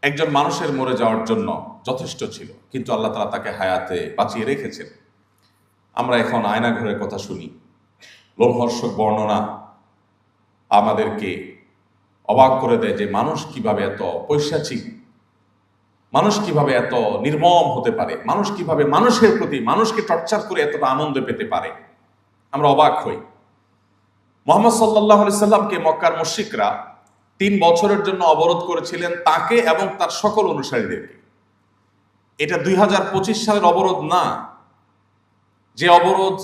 একজন মানুষের মরে যাওয়ার জন্য যথেষ্ট ছিল, কিন্তু আল্লাহ তাআলা তাকে হায়াতে বাঁচিয়ে রেখেছেন। আমরা এখন আয়নাঘরের কথা শুনি, লোমহর্ষক বর্ণনা আমাদেরকে অবাক করে দেয় যে মানুষ কিভাবে এত পৈশাচিক, মানুষ কিভাবে এত নির্মম হতে পারে, মানুষ কিভাবে মানুষের প্রতি মানুষকে টর্চার করে এতটা আনন্দ পেতে পারে। আমরা অবাক হই। মুহাম্মদ সাল্লাল্লাহু আলাইহি সাল্লামকে মক্কার মুশরিকরা 3 বছরের জন্য অবরোধ করেছিলেন, তাকে এবং তার সকল অনুসারীদেরকে। এটা 2025 সালের অবরোধ না, যে অবরোধ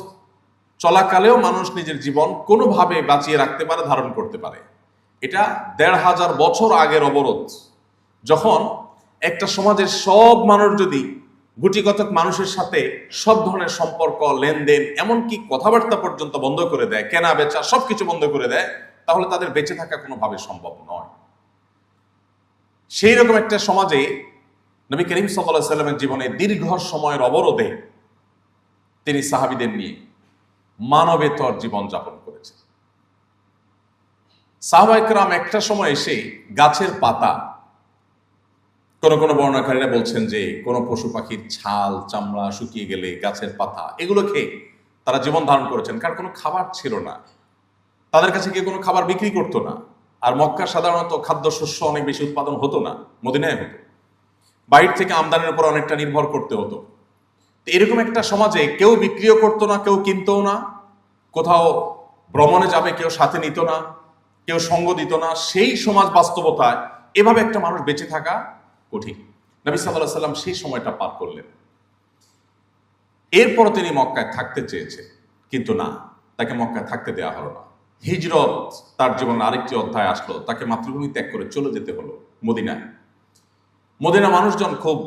চলাকালেও মানুষ নিজের জীবন কোনোভাবে বাঁচিয়ে রাখতে পারে, ধারণ করতে পারে। এটা 1500 বছর আগের অবরোধ, যখন একটা সমাজের সব মানুষ যদি গুটিকতক মানুষের সাথে সব ধরনের সম্পর্ক, লেনদেন, এমনকি কথাবার্তা পর্যন্ত বন্ধ করে দেয়, কেনা বেচা সবকিছু বন্ধ করে দেয়, তাহলে তাদের বেঁচে থাকা কোনোভাবে সম্ভব নয়। সেই রকম একটা সমাজে নবী করিম সাল্লাল্লাহু আলাইহি সাল্লামের জীবনে দীর্ঘ সময়ের অবরোধে তিনি সাহাবীদের নিয়ে মানবেতর জীবন যাপন করেছেন। সাহাবায়ে কেরাম একটা সময় এসে গাছের পাতা, কোন কোন বর্ণনাকারীরা বলছেন যে কোন পশু পাখির ছাল চামড়া শুকিয়ে গেলে গাছের পাতা, এগুলো খেয়ে তারা জীবন ধারণ করেছেন, কারণ কোনো খাবার ছিল না, তাদের কাছে কেউ কোনো খাবার বিক্রি করতো না। আর মক্কা সাধারণত খাদ্যশস্য অনেক বেশি উৎপাদন হতো না, মদিনায় হতো, বাইরে থেকে আমদানির উপর অনেকটা নির্ভর করতে হতো। তো এরকম একটা সমাজে কেউ বিক্রিও করতো না, কেউ কিনতও না, কোথাও ভ্রমণে যাবে কেউ সাথে নিত না, কেউ সঙ্গ দিত না। সেই সমাজ বাস্তবতায় এভাবে একটা মানুষ বেঁচে থাকা কঠিন। নবী সাল্লাল্লাহু আলাইহি সাল্লাম সেই সময়টা পার করলেন। এরপর তিনি মক্কায় থাকতে চেয়েছেন, কিন্তু না, তাকে মক্কায় থাকতে দেওয়া হলো না। হিজরত, তার জীবনে আরেকটি অধ্যায় আসলো, তাকে মাতৃভূমি ত্যাগ করে চলে যেতে হলো মদিনায়। মদিনা মানুষজন খুব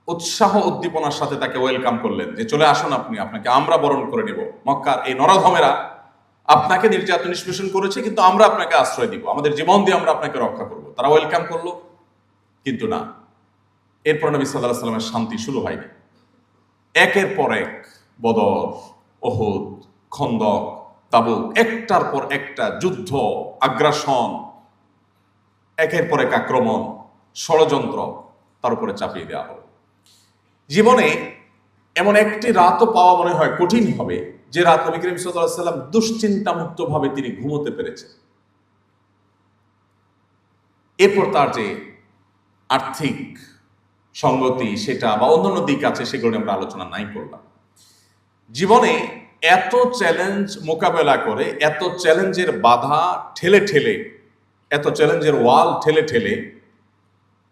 উৎসাহ উদ্দীপনার সাথে তাকে ওয়েলকাম করলেন, যে চলে আসুন আপনি, আপনাকে আমরা বরণ করে নেব। মক্কার এই নরাধমেরা আপনাকে নির্যাতন নিষ্পেষণ করেছে, কিন্তু আমরা আপনাকে আশ্রয় দিব, আমাদের জীবন দিয়ে আমরা আপনাকে রক্ষা করব। তারা ওয়েলকাম করলো, কিন্তু না। এরপর নবী সাল্লাল্লাহু আলাইহি সাল্লামের শান্তি শুরু হয়নি। একের পর এক বদর, উহুদ, খন্দক, তাবুক, একটার পর একটা যুদ্ধ, আগ্রাসন, একের পর এক আক্রমণ, ষড়যন্ত্র তার উপরে চাপিয়ে দেওয়া হলো। জীবনে এমন একটি রাতও পাওয়া মনে হয় কঠিন হবে, যে রাত নবী করিম সাল্লাল্লাহু আলাইহি সাল্লাম দুশ্চিন্তা মুক্ত ভাবে তিনি ঘুমোতে পেরেছেন। এরপর তার যে আর্থিক সঙ্গতি সেটা বা অন্যান্য দিক আছে, সেগুলো আমরা আলোচনা নাই করলাম। জীবনে এত চ্যালেঞ্জ মোকাবেলা করে, এত চ্যালেঞ্জের বাধা ঠেলে ঠেলে, এত চ্যালেঞ্জের ওয়াল ঠেলে ঠেলে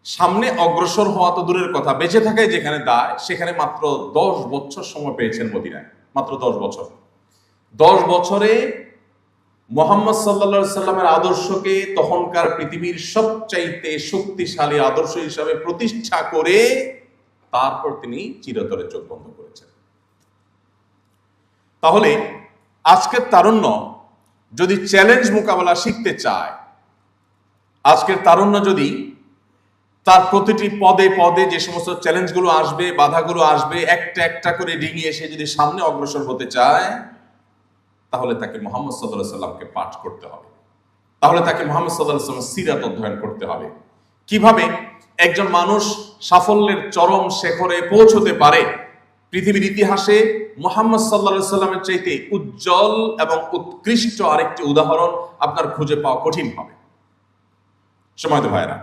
সামনে অগ্রসর হওয়া তো দূরের কথা, বেঁচে থাকায় যেখানে দায়, সেখানে মাত্র 10 বছর সময় পেয়েছেন মদিনায়। মাত্র 10 বছর। 10 বছরে মুহাম্মদ সাল্লাল্লাহু আলাইহি সাল্লামের আদর্শকে তখনকার পৃথিবীর সবচাইতে শক্তিশালী আদর্শ হিসাবে প্রতিষ্ঠা করে তারপর তিনি চিরতরে চোখ বন্ধ করেছেন। তাহলে আজকের তারুণ্য যদি চ্যালেঞ্জ মোকাবেলা শিখতে চায়, আজকের তারুণ্য যদি তার প্রতিটি পদে পদে যে সমস্ত চ্যালেঞ্জগুলো আসবে, বাধাগুলো আসবে, একটা একটা করে ডিঙিয়ে এসে যদি সামনে অগ্রসর হতে চায়, তাহলে তাকে মুহাম্মদ সাল্লাল্লাহু আলাইহি সাল্লামকে পাঠ করতে হবে। তাহলে তাকে মুহাম্মদ সাল্লাল্লাহু আলাইহি সাল্লামের সিরাত অধ্যয়ন করতে হবে। কিভাবে একজন মানুষ সাফল্যের চরম শিখরে পৌঁছতে পারে, পৃথিবীর ইতিহাসে মুহাম্মদ সাল্লাল্লাহু আলাইহি সাল্লামের চাইতে উজ্জ্বল এবং উৎকৃষ্ট আরেকটি উদাহরণ আপনার খুঁজে পাওয়া কঠিন হবে। সময়ত ভাইরা,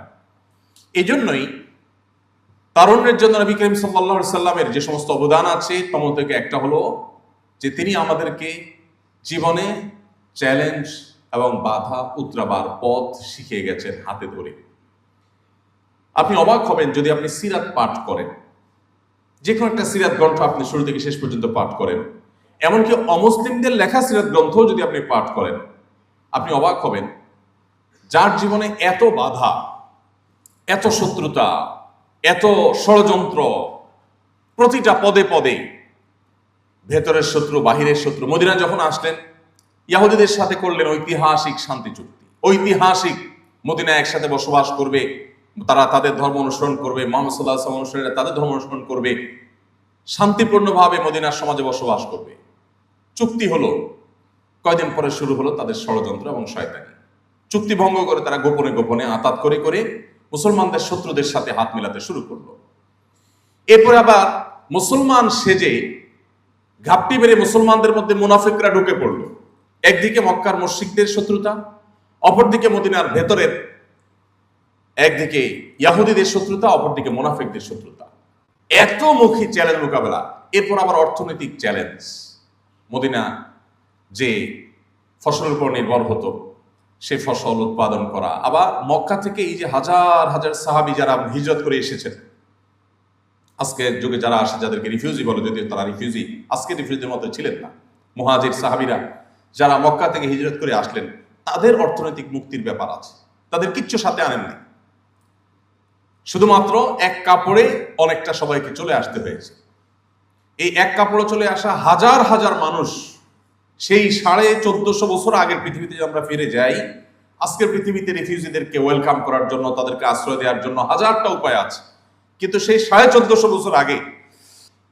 এই জন্যই তারুণ্যের জন্য নবী করিম সাল্লাল্লাহু আলাইহি সাল্লামের যে সমস্ত অবদান আছে, তার মধ্যে একটা হলো যে তিনি আমাদেরকে জীবনে চ্যালেঞ্জ এবং বাধা উতরাবার পথ শিখিয়ে গেছেন হাতে ধরে। আপনি অবাক হবেন যদি আপনি সিরাত পাঠ করেন, যে কোনো একটা সিরাত গ্রন্থ আপনি শুরু থেকে শেষ পর্যন্ত পাঠ করেন, এমনকি অমুসলিমদের লেখা সিরাত গ্রন্থ যদি আপনি পাঠ করেন, আপনি অবাক হবেন যার জীবনে এত বাধা, এত শত্রুতা, এত ষড়যন্ত্র, প্রতিটা পদে পদে ভেতরের শত্রু, বাহিরের শত্রু। মদিনা যখন আসলেন, ইহুদিদের সাথে করলেন ঐতিহাসিক শান্তি চুক্তি। ঐতিহাসিক, মদিনায় একসাথে বসবাস করবে, তারা তাদের ধর্ম অনুসরণ করবে, মুহাম্মদ সাল্লাল্লাহু আলাইহি ওয়াসাল্লাম অনুসারীরা তাদের ধর্ম অনুসরণ করবে, শান্তিপূর্ণভাবে মদিনার সমাজে বসবাস করবে। চুক্তি হলো, কয়দিন পরে শুরু হলো তাদের ষড়যন্ত্র এবং শয়তানি। চুক্তি ভঙ্গ করে তারা গোপনে গোপনে আতাত করে করে মুসলমানদের শত্রুদের সাথে হাত মেলাতে শুরু করলো। এরপরে আবার মুসলমান সেজে ঘাপটি মেরে মুসলমানদের মধ্যে মুনাফিকরা ঢুকে পড়লো। একদিকে মক্কার মুশরিকদের শত্রুতা, অপরদিকে মদিনার ভেতরের একদিকে ইয়াহুদীদের শত্রুতা, অপরদিকে মুনাফিকদের শত্রুতা। এত মুখী চ্যালেঞ্জ মোকাবেলা। এরপর আবার অর্থনৈতিক চ্যালেঞ্জ। মদিনা যে ফসলের উপর নির্ভর হতো, সে ফসল উৎপাদন করা, আবার মক্কা থেকে এই যে হাজার হাজার সাহাবী যারা হিজরত করে এসেছেন, আজকের যুগে যারা আসে যাদেরকে রিফিউজি বলে, যদিও তারা রিফিউজি আজকে রিফিউজির মতো ছিলেন না, মুহাজির সাহাবীরা যারা মক্কা থেকে হিজরত করে আসলেন, তাদের অর্থনৈতিক মুক্তির ব্যাপার আছে। তাদের কিচ্ছু সাথে আনেন নাই, শুধুমাত্র এক কাপড়ে অনেকটা সবাইকে চলে আসতে হয়েছে। এই এক কাপড়ে চলে আসা হাজার হাজার মানুষ, সেই 1450 বছর আগের পৃথিবীতে আমরা ফিরে যাই, আজকের পৃথিবীতে রিফিউজিদেরকে ওয়েলকাম করার জন্য, তাদেরকে আশ্রয় দেওয়ার জন্য হাজারটা উপায় আছে। কিন্তু সেই 1450 বছর আগে,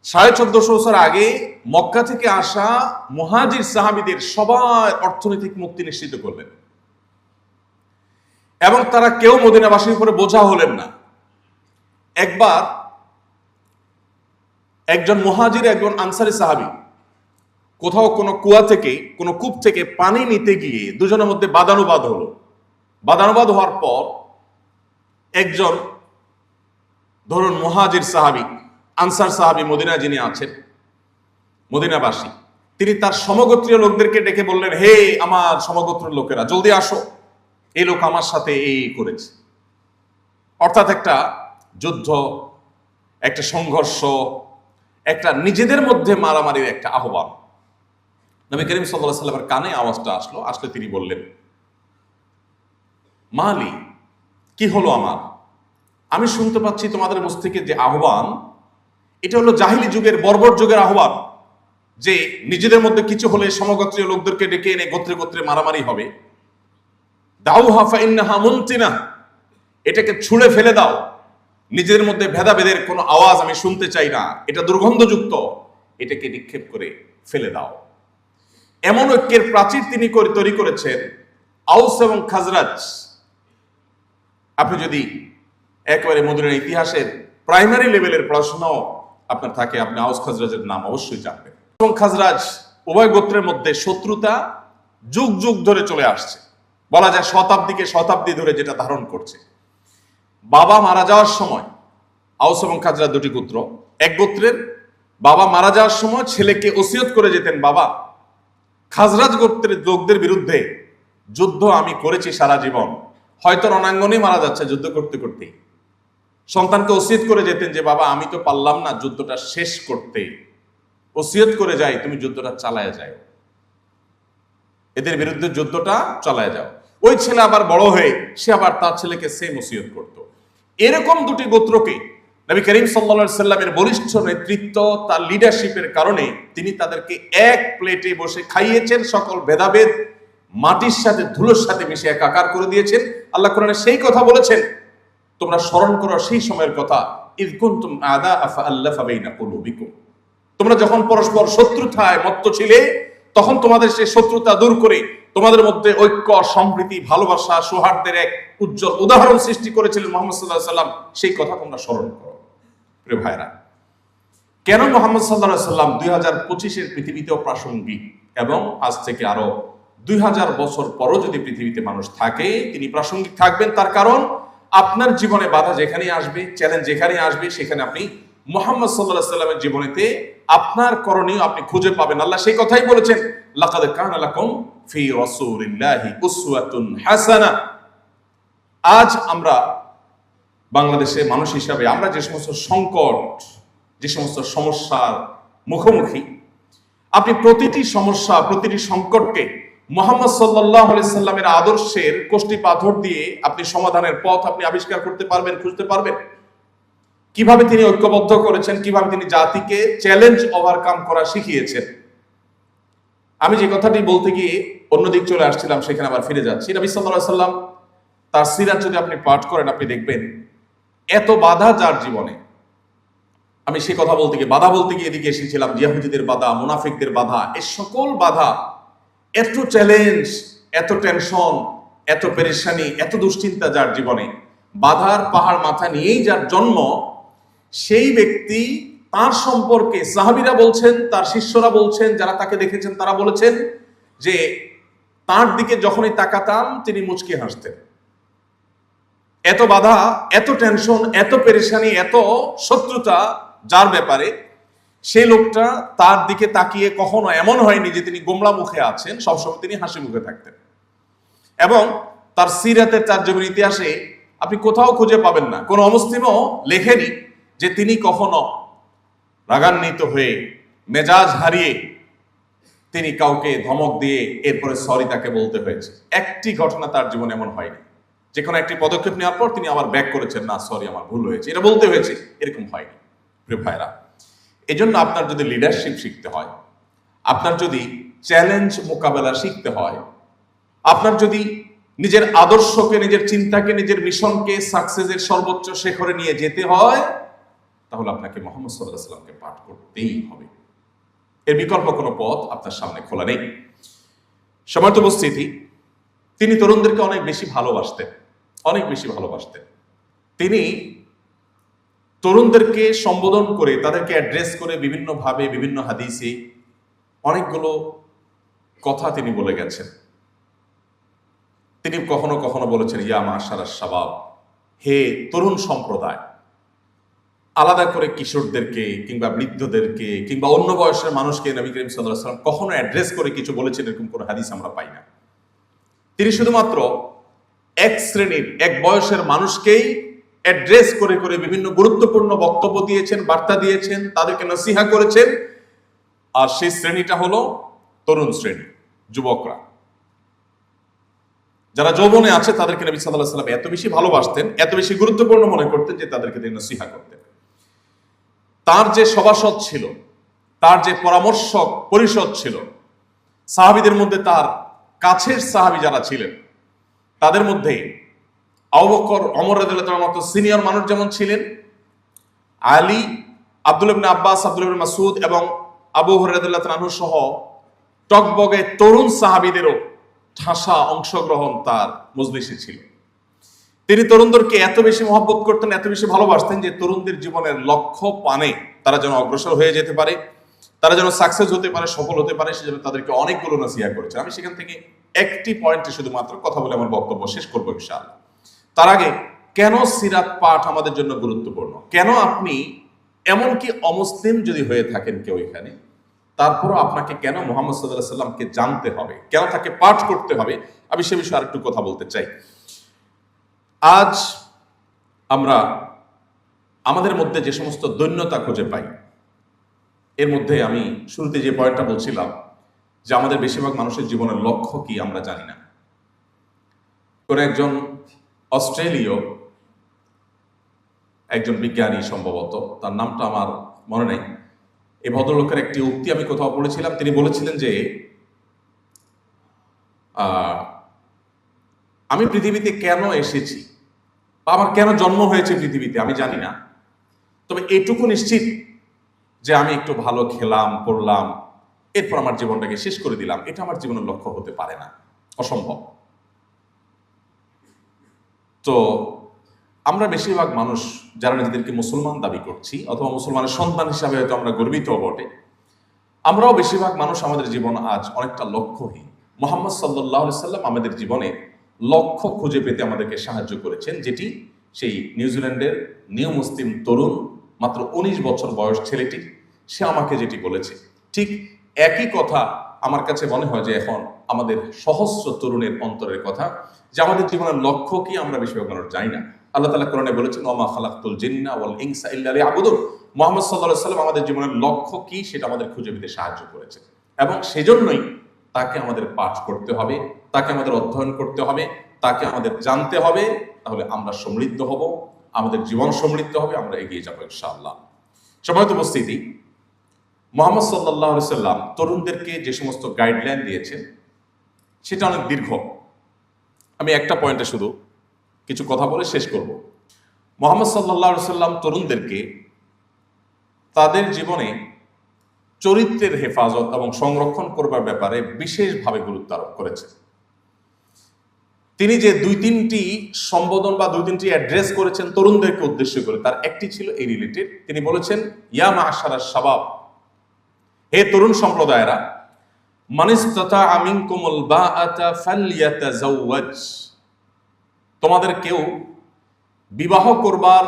1450 বছর আগে মক্কা থেকে আসা মুহাজির সাহাবীদের সবার অর্থনৈতিক মুক্তি নিশ্চিত করলেন, এবং তারা কেউ মদিনাবাসীর উপরে বোঝা হলেন না। একবার একজন মুহাজির, একজন আনসারী সাহাবী কোথাও কোনো কুয়া থেকে, কোনো কূপ থেকে পানি নিতে গিয়ে দুজনের মধ্যে বাদানুবাদ হলো। বাদানুবাদ হওয়ার পর একজন, ধরুন মুহাজির সাহাবী, আনসার সাহাবী মদিনায় যিনি আছেন, মদিনাবাসী, তিনি তার সমগোত্রীয় লোকদেরকে ডেকে বললেন, হে আমার সমগোত্রের লোকেরা, জলদি আসো, এই লোক আমার সাথে এই করেছে। অর্থাৎ একটা যুদ্ধ, একটা সংঘর্ষ, একটা নিজেদের মধ্যে মারামারির একটা আহ্বান। নবী করিম সাল্লাল্লাহু আলাইহি ওয়াসাল্লামের কানে আওয়াজটা আসলে তিনি বললেন, মালি, কি হলো আমার? আমি শুনতে পাচ্ছি তোমাদের মুখ থেকে যে আহ্বান, এটা হলো জাহিলি যুগের, বর্বর যুগের আহ্বান, যে নিজেদের মধ্যে কিছু হলে সমগোত্রীয় লোকদেরকে ডেকে এনে গোত্রে গোত্রে মারামারি হবে। দাউহা ফাইন্নাহা মুনতিনা, এটাকে ছুঁড়ে ফেলে দাও, নিজেদের মধ্যে ভেদাভেদের কোনো আওয়াজ আমি শুনতে চাই না, এটা দুর্গন্ধযুক্ত, এটাকে নিক্ষেপ করে ফেলে দাও। এমন ঐক্যের প্রাচীর তিনি তৈরি করেছেন। আউস এবং খাজরাজ, আপনি যদি একেবারে মদিনার ইতিহাসের প্রাইমারি লেভেলের পড়াশোনাও আপনার থাকে, আপনি আউস খাজরাজের নাম অবশ্যই জানবেন। এবং খাজরাজ উভয় গোত্রের মধ্যে শত্রুতা যুগ যুগ ধরে চলে আসছে, বলা যায় শতাব্দী ধরে যেটা ধারণ করছে। বাবা মারা যাওয়ার সময়, আউস এবং খাজরাজ দুটি গোত্র, এক গোত্রের বাবা মারা যাওয়ার সময় ছেলেকে ওসিয়ত করে যেতেন, বাবা, খাজরাজ গোত্রের লোকদের বিরুদ্ধে যুদ্ধ আমি করেছি সারা জীবন, হয়তো রণাঙ্গনে মারা যাচ্ছে যুদ্ধ করতে করতেই, সন্তানকে ওসিয়ত করে যেতেন যে বাবা আমি তো পারলাম না যুদ্ধটা শেষ করতে, ওসিয়ত করে যাই তুমি যুদ্ধটা চালায় যাও, এদের বিরুদ্ধে যুদ্ধটা চালায় যাও। ওই ছেলে আবার বড় হয়ে সে আবার তার ছেলেকে সেম ওসিয়ত করত। এরকম দুটি গোত্রকে নবী করিম সাল্লাল্লাহু আলাইহি সাল্লামের বলিষ্ঠ নেতৃত্ব, তার লিডারশিপের কারণে তিনি তাদেরকে এক প্লেটে বসে খাইয়েছেন, সকল ভেদাভেদ মাটির সাথে ধুলোর সাথে মিশে একাকার করে দিয়েছেন। আল্লাহ কোরআনে সেই কথা বলেছেন, তোমরা স্মরণ করো সেই সময়ের কথা, ইয কুনতুম আ'দা ফাআল্লাফা বাইনা কুলুবিকুম, তোমরা যখন পরস্পর শত্রুতায় মত্ত ছিলে, তখন তোমাদের সেই শত্রুতা দূর করে তোমাদের মধ্যে ঐক্য, সম্প্রীতি, ভালোবাসা, সৌহার্দ্যের এক উজ্জ্বল উদাহরণ সৃষ্টি করেছিলেন মুহাম্মদ সাল্লাল্লাহু আলাইহি সাল্লাম। সেই কথা তোমরা স্মরণ করো। প্রিয় ভাইরা, কেন মুহাম্মদ সাল্লাল্লাহু আলাইহি সাল্লাম 2025-এর পৃথিবীতেও প্রাসঙ্গিক, এবং আজ থেকে আরো 2000 বছর পরও যদি পৃথিবীতে মানুষ থাকে তিনি প্রাসঙ্গিক থাকবেন? তার কারণ আপনার জীবনে বাধা যেখানেই আসবে, চ্যালেঞ্জ যেখানেই আসবে, সেখানে আপনি মুহাম্মদ সাল্লাল্লাহু আলাইহি সাল্লামের জীবনীতে আপনার করণীয় আপনি খুঁজে পাবেন। আল্লাহ সেই কথাই বলেছেন, লাকাদ কানা লাকুম ফি রাসূলিল্লাহি উসওয়াতুন হাসানাহ। আজ আমরা বাংলাদেশে মানুষ হিসাবে আমরা যে সমস্ত সংকট, যে সমস্ত সমস্যার মুখোমুখি, আপনি প্রতিটি সমস্যা, প্রতিটি সংকটকে মুহাম্মদ সাল্লাল্লাহু আলাইহি সাল্লামের আদর্শের কোষ্ঠী পাথর দিয়ে আপনি সমাধানের পথ আপনি আবিষ্কার করতে পারবেন, খুঁজতে পারবেন। কিভাবে তিনি ঐক্যবদ্ধ করেছেন, কিভাবে তিনি জাতিকে চ্যালেঞ্জ ওভারকাম করা শিখিয়েছেন। আমি যে কথাটি বলতে গিয়ে অন্যদিক চলে আসছিলাম, সেখানে আবার ফিরে যাচ্ছি। নবী সাল্লাল্লাহু আলাইহি সাল্লাম তার সিরাত যদি আপনি পাঠ করেন, আপনি দেখবেন এত বাধা যার জীবনে। আমি সেই কথা বলতে গিয়ে, বাধা বলতে গিয়ে এদিকে এসেছিলাম, ইহুদিদের বাধা, মুনাফিকদের বাধা, এই সকল বাধা, এত চ্যালেঞ্জ, এত টেনশন, এত পেরেশানি, এত দুশ্চিন্তা যার জীবনে, বাধার পাহাড় মাথা নিয়েই যার জন্ম, সেই ব্যক্তি তার সম্পর্কে সাহাবীরা বলছেন, তার শিষ্যরা বলছেন, যারা তাকে দেখেছেন তারা বলেছেন যে তার দিকে যখনই তাকাতাম তিনি মুচকি হাসতেন। এত বাধা, এত টেনশন, এত পেরেশানি, এত শত্রুতা যার ব্যাপারে, সেই লোকটা তার দিকে তাকিয়ে কখনো এমন হয়নি যে তিনি গোমড়া মুখে আছেন, সবসময় তিনি হাসি মুখে থাকতেন। এবং তার সিরাতের তারজমের ইতিহাসে আপনি কোথাও খুঁজে পাবেন না, কোন অমুসলিমও লেখেনি যে তিনি কখনো রাগান্বিত হয়ে মেজাজ হারিয়ে তিনি কাউকে ধমক দিয়ে এরপরে সরি তাকে বলতে হয়েছে। একটি ঘটনা তার জীবনে এমন হয়নি যে কোনো একটি পদক্ষেপ নেওয়ার পর তিনি আবার ব্যাক করেছেন, না সরি আমার ভুল হয়েছে, এটা বলতে হয়েছে, এরকম হয়নি। প্রিয় ভাইরা, এই জন্য আপনার যদি লিডারশিপ শিখতে হয়, আপনার যদি চ্যালেঞ্জ মোকাবেলা শিখতে হয়, আপনার যদি নিজের আদর্শকে, নিজের চিন্তাকে, নিজের মিশনকে সাকসেসের সর্বোচ্চ শিখরে নিয়ে যেতে হয়, তাহলে আপনাকে মুহাম্মদ সাল্লাল্লাহু আলাইহি ওয়াসাল্লামকে পাঠ করতেই হবে। এর বিকল্প কোনো পথ আপনার সামনে খোলা নেই। সম্মানিত উপস্থিতি, তিনি তরুণদেরকে অনেক বেশি ভালোবাসতেন, অনেক বেশি ভালোবাসতেন। তিনি তরুণদেরকে সম্বোধন করে, তাদেরকে অ্যাড্রেস করে বিভিন্নভাবে বিভিন্ন হাদিসে অনেকগুলো কথা তিনি বলে গেছেন। তিনি কখনো কখনো বলেছেন, ইয়া মাশারাস শাবাব, হে তরুণ সম্প্রদায়। আলাদা করে কিশোরদেরকে কিংবা বৃদ্ধদেরকে কিংবা অন্য বয়সের মানুষকে নবী করিম সাল্লাল্লাহু আলাইহি ওয়াসাল্লাম কখনো অ্যাড্রেস করে কিছু বলেছেন এরকম কোনো হাদিস আমরা পাই না। তিনি শুধুমাত্র এক শ্রেণীর, এক বয়সের মানুষকেই অ্যাড্রেস করে করে বিভিন্ন গুরুত্বপূর্ণ বক্তব্য দিয়েছেন, বার্তা দিয়েছেন, তাদেরকে নসিহা করেছেন। আর সেই শ্রেণীটা হলো তরুণ শ্রেণী, যুবকরা, যারা যৌবনে আছে। তাদেরকে নবী সাল্লাল্লাহু আলাইহি ওয়াসাল্লাম এত বেশি ভালোবাসতেন, এত বেশি গুরুত্বপূর্ণ মনে করতেন যে তাদেরকে তিনি নসিহা করতেন। তার যে সভাসদ ছিল, তার যে পরামর্শক পরিষদ ছিল, সাহাবীদের মধ্যে তার কাছের সাহাবী যারা ছিলেন, তাদের মধ্যে আবু বকর, ওমর রাদিয়াল্লাহু তাআলার মতো সিনিয়র মানুষ যেমন ছিলেন, আলী, আব্দুল্লাহ ইবনে আব্বাস, আব্দুল্লাহ ইবনে মাসউদ এবং আবু হুরায়রা রাদিয়াল্লাহু তাআলা আনহু সহ টকবগে তরুণ সাহাবীদেরও ঠাসা অংশগ্রহণ তার মজলিসে ছিল। তিনি তরুণদেরকে এত বেশি মহব্বত করতেন, এত বেশি ভালোবাসতেন যে তরুণদের জীবনের লক্ষ্য পানে তারা যেন অগ্রসর হয়ে যেতে পারে, তারা যেন সাকসেস হতে পারে, সফল হতে পারে, সেজন্য তাদেরকে অনেকগুলো নসিহা করেছেন। আমি সেখান থেকে একটি পয়েন্টে শুধুমাত্র কথা বলে আমার বক্তব্য শেষ করবো ইনশাআল্লাহ। তার আগে, কেন সিরাত পাঠ আমাদের জন্য গুরুত্বপূর্ণ, কেন আপনি এমনকি অমুসলিম যদি হয়ে থাকেন কেউ এখানে, তারপরও আপনাকে কেন মুহাম্মদ সাল্লাল্লাহু আলাইহি ওয়াসাল্লামকে জানতে হবে, কেন তাকে পাঠ করতে হবে, আমি সে বিষয়ে আরেকটু কথা বলতে চাই। আজ আমরা আমাদের মধ্যে যে সমস্ত দৈন্যতা খুঁজে পাই, এর মধ্যে আমি শুরুতে যে পয়েন্টটা বলছিলাম যে আমাদের বেশিরভাগ মানুষের জীবনের লক্ষ্য কি আমরা জানি না। কোন একজন অস্ট্রেলীয় একজন বিজ্ঞানী, সম্ভবত তার নামটা আমার মনে নেই, এই ভদ্রলোকের একটি উক্তি আমি কোথাও পড়েছিলাম। তিনি বলেছিলেন যে আমি পৃথিবীতে কেন এসেছি বা আমার কেন জন্ম হয়েছে পৃথিবীতে আমি জানি না, তবে এইটুকু নিশ্চিত যে আমি একটু ভালো খেলাম, পড়লাম, এরপর আমার জীবনটাকে শেষ করে দিলাম, এটা আমার জীবনের লক্ষ্য হতে পারে না, অসম্ভব। তো আমরা বেশিরভাগ মানুষ যারা নিজেদেরকে মুসলমান দাবি করছি অথবা মুসলমানের সন্তান হিসাবে হয়তো আমরা গর্বিত বটে, আমরাও বেশিরভাগ মানুষ আমাদের জীবন আজ অনেকটা লক্ষ্যহীন। মুহাম্মদ সাল্লাল্লাহু আলাইহি ওয়াসাল্লাম আমাদের জীবনে লক্ষ্য খুঁজে পেতে আমাদেরকে সাহায্য করেছেন, যেটি সেই নিউজিল্যান্ডের নিউ মুসলিম তরুণ, মাত্র 19 বছর বয়স ছেলেটি, সে আমাকে যেটি বলেছে, ঠিক একই কথা আমার কাছে মনে হয় যে এখন আমাদের সহস্র তরুণের অন্তরের কথা, যে আমাদের জীবনের লক্ষ্য কি আমরা বেশিরভাগ মানুষ জানি না। আল্লাহ তাআলা কোরআনে বলেছেন, ওয়া খালাকতুল জিন্না ওয়াল ইনসা ইল্লা লিয়াবুদুন। মুহাম্মদ সাল্লাল্লাহু আলাইহি ওয়াসাল্লাম আমাদের জীবনের লক্ষ্য কি সেটা আমাদের খুঁজে পেতে সাহায্য করেছে, এবং সেজন্যই তাকে আমাদের পাঠ করতে হবে, তাকে আমাদের অধ্যয়ন করতে হবে, তাকে আমাদের জানতে হবে। তাহলে আমরা সমৃদ্ধ হব, আমাদের জীবন সমৃদ্ধ হবে, আমরা এগিয়ে যাবো ইনশাআল্লাহ। সম্মানিত উপস্থিতি, মুহাম্মদ সাল্লাল্লাহু আলাইহি ওয়াসাল্লাম তরুণদেরকে যে সমস্ত গাইডলাইন দিয়েছেন সেটা অনেক দীর্ঘ। আমি একটা পয়েন্টে শুধু কিছু কথা বলে শেষ করব। মুহাম্মদ সাল্লাল্লাহু আলাইহি ওয়াসাল্লাম তরুণদেরকে তাদের জীবনে চরিত্রের হেফাজত এবং সংরক্ষণ করবার ব্যাপারে বিশেষভাবে গুরুত্ব আরোপ করেছে। তিনি যে দুই তিনটি সম্বোধন বা দুই তিনটি অ্যাড্রেস করেছেন তরুণদেরকে উদ্দেশ্য করে, তার একটি ছিল এই রিলেটেড। তিনি বলেছেন, ইয়া মাআশারাশ শাবাব, হে তরুণ সম্প্রদায়েরা, মান ইসতাতাআ মিনকুমুল বাআতা ফালইয়াতাযাওয়াজ, তোমাদের কেউ বিবাহ করবার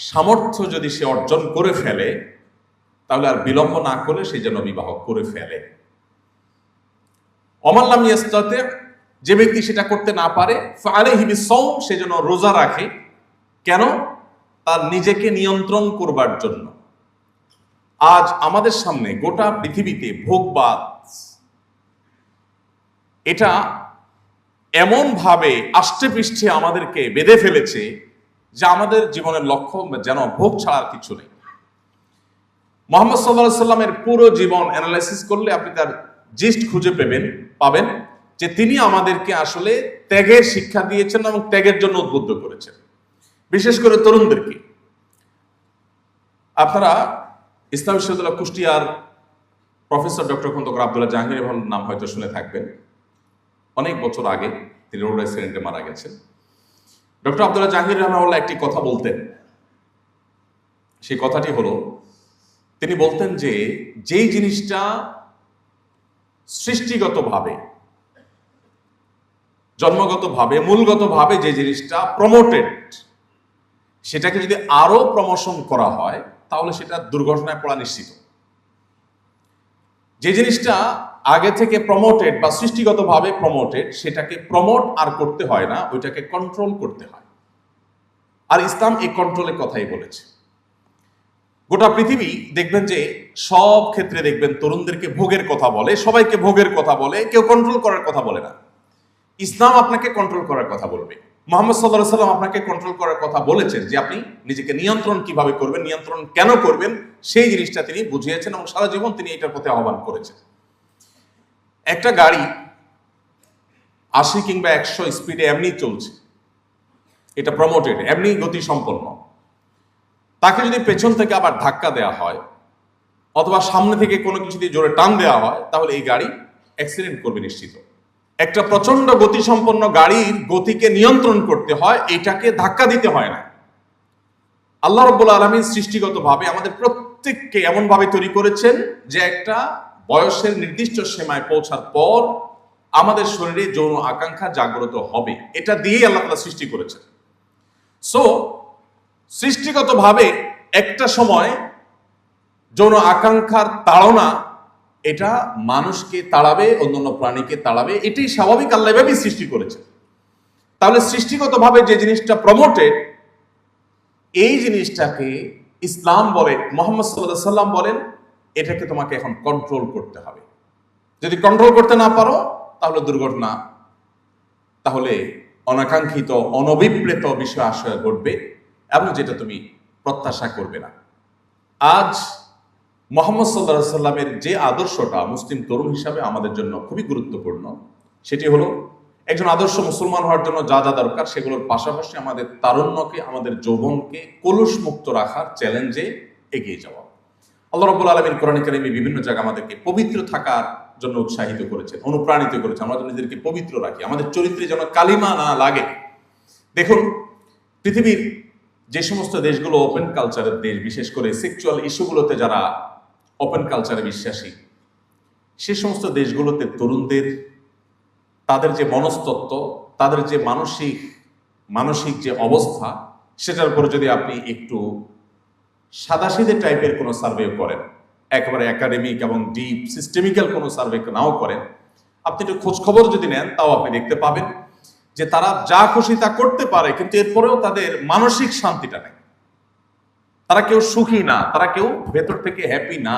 সামর্থ্য যদি সে অর্জন করে ফেলে তাহলে আর বিলম্ব না করে সে যেন বিবাহ করে ফেলে। ওমান লাম ইয়াস্তাতি, যে ব্যক্তি সেটা করতে না পারে, ফাআলাইহি বিসসাওম, সে যেন রোজা রাখে। কেন? তার নিজেকে নিয়ন্ত্রণ করবার জন্য। আজ আমাদের সামনে গোটা পৃথিবীতে ভোগবাদ এটা এমন ভাবে আষ্টে পৃষ্ঠে আমাদেরকে বেঁধে ফেলেছে যে আমাদের জীবনের লক্ষ্য যেন ভোগ ছাড়ার কিছু নেই। মুহাম্মদ সাল্লাল্লাহু আলাইহি সাল্লামের পুরো জীবন অ্যানালাইসিস করলে আপনি তার জিস্ট খুঁজে পাবেন যে তিনি আমাদেরকে আসলে ত্যাগের শিক্ষা দিয়েছেন এবং ত্যাগের জন্য উদ্বুদ্ধ করেছেন, বিশেষ করে তরুণদেরকে। আপনারা ইসলাম বিশ্ববিদ্যালয় কুষ্টিয়ার প্রফেসর ডক্টর খন্দকার আব্দুল্লাহ জাহাঙ্গীর ভাইয়ের নাম হয়তো শুনে থাকবেন। অনেক বছর আগে তিনি রোড অ্যাক্সিডেন্টে মারা গেছেন। ডক্টর আব্দুল্লাহ জাহাঙ্গীর রহমাহুল্লাহ একটি কথা বলতেন, সেই কথাটি হলো, তিনি বলতেন যে যেই জিনিসটা সৃষ্টিগতভাবে, জন্মগতভাবে, মূলগতভাবে যে জিনিসটা প্রমোটেড, সেটাকে যদি আরো প্রমোশন করা হয় তাহলে সেটা দুর্ঘটনায় পড়া নিশ্চিত। যে জিনিসটা আগে থেকে প্রমোটেড বা সৃষ্টিগতভাবে প্রমোটেড, সেটাকে প্রমোট আর করতে হয় না, ওইটাকে কন্ট্রোল করতে হয়। আর ইসলাম এই কন্ট্রোলের কথাই বলেছে। গোটা পৃথিবী দেখবেন যে সব ক্ষেত্রে দেখবেন তরুণদেরকে ভোগের কথা বলে, সবাইকে ভোগের কথা বলে, কেউ কন্ট্রোল করার কথা বলে না। ইসলাম আপনাকে কন্ট্রোল করার কথা বলবে। মুহাম্মদ সাল্লাল্লাহু আলাইহি সাল্লাম আপনাকে কন্ট্রোল করার কথা বলেছেন যে আপনি নিজেকে নিয়ন্ত্রণ কিভাবে করবেন, নিয়ন্ত্রণ কেন করবেন, সেই জিনিসটা তিনি বুঝিয়েছেন এবং সারা জীবন তিনি এটার প্রতি আহ্বান করেছেন। একটা গাড়ি 80 কিংবা 100 স্পিডে এমনি চলছে, এটা প্রমোটেড, এমনি গতি সম্পন্ন। তাকে যদি পেছন থেকে আবার ধাক্কা দেওয়া হয় অথবা সামনে থেকে কোনো কিছু দিয়ে জোরে টান দেওয়া হয় তাহলে এই গাড়ি অ্যাক্সিডেন্ট করবে নিশ্চিত। একটা প্রচন্ড গতিসম্পন্ন গাড়ির গতিকে নিয়ন্ত্রণ করতে হয়, এটাকে ধাক্কা দিতে হয় না। আল্লাহ রাব্বুল আলামিন সৃষ্টিগতভাবে আমাদের প্রত্যেককে এমন ভাবে তৈরি করেছেন যে একটা বয়সের নির্দিষ্ট সীমায় পৌঁছার পর আমাদের শরীরে যৌন আকাঙ্ক্ষা জাগ্রত হবে, এটা দিয়েই আল্লাহ তাআলা সৃষ্টি করেছেন। সো সৃষ্টিগতভাবে একটা সময় যৌন আকাঙ্ক্ষার তাড়না এটা মানুষকে তাড়াবে, অন্যান্য প্রাণীকে তাড়াবে, এটাই স্বাভাবিক, আল্লাহ এভাবেই সৃষ্টি করেছে। তাহলে সৃষ্টিগতভাবে যে জিনিসটা প্রমোটেড, এই জিনিসটাকে ইসলাম বলে, মুহাম্মদ সাল্লাল্লাহু আলাইহি সাল্লাম বলেন, এটাকে তোমাকে এখন কন্ট্রোল করতে হবে। যদি কন্ট্রোল করতে না পারো তাহলে দুর্ঘটনা, তাহলে অনাকাঙ্ক্ষিত, অনভিপ্রেত বিষয় আশয় ঘটবে এবং যেটা তুমি প্রত্যাশা করবে না। আজ মুহাম্মদ সাল্লাল্লাহু আলাইহি সাল্লামের যে আদর্শটা মুসলিম তরুণ হিসাবে আমাদের জন্য খুবই গুরুত্বপূর্ণ, সেটি হলো একজন আদর্শ মুসলমান হওয়ার জন্য যা যা দরকার সেগুলোর পাশাপাশি আমাদের তারুণ্যকে, আমাদের যৌবনকে কলুষ মুক্ত রাখার চ্যালেঞ্জে এগিয়ে যাওয়া। আল্লাহ রাব্বুল আলামিন কোরআনে কারিমে বিভিন্ন জায়গায় আমাদেরকে পবিত্র থাকার জন্য উৎসাহিত করেছেন, অনুপ্রাণিত করেছেন। আমরা যেন নিজেদেরকে পবিত্র রাখি, আমাদের চরিত্রে যেন কালিমা না লাগে। দেখুন, পৃথিবীর যে সমস্ত দেশগুলো ওপেন কালচারের দেশ, বিশেষ করে সেক্সুয়াল ইস্যুগুলোতে যারা ওপেন কালচারে বিশ্বাসী, সে সমস্ত দেশগুলোতে তরুণদের তাদের যে মনস্তত্ত্ব, তাদের যে মানসিক যে অবস্থা, সেটার উপরে যদি আপনি একটু সাদাসিধে টাইপের কোনো সার্ভে করেন, একেবারে একাডেমিক এবং ডিপ সিস্টেমিক্যাল কোনো সার্ভে নাও করেন, আপনি একটু খোঁজ খবর যদি নেন, তাও আপনি দেখতে পাবেন যে তারা যা খুশি তা করতে পারে, কিন্তু এরপরেও তাদের মানসিক শান্তিটা নেই। তারা কেউ সুখী না, তারা কেউ ভেতর থেকে হ্যাপি না,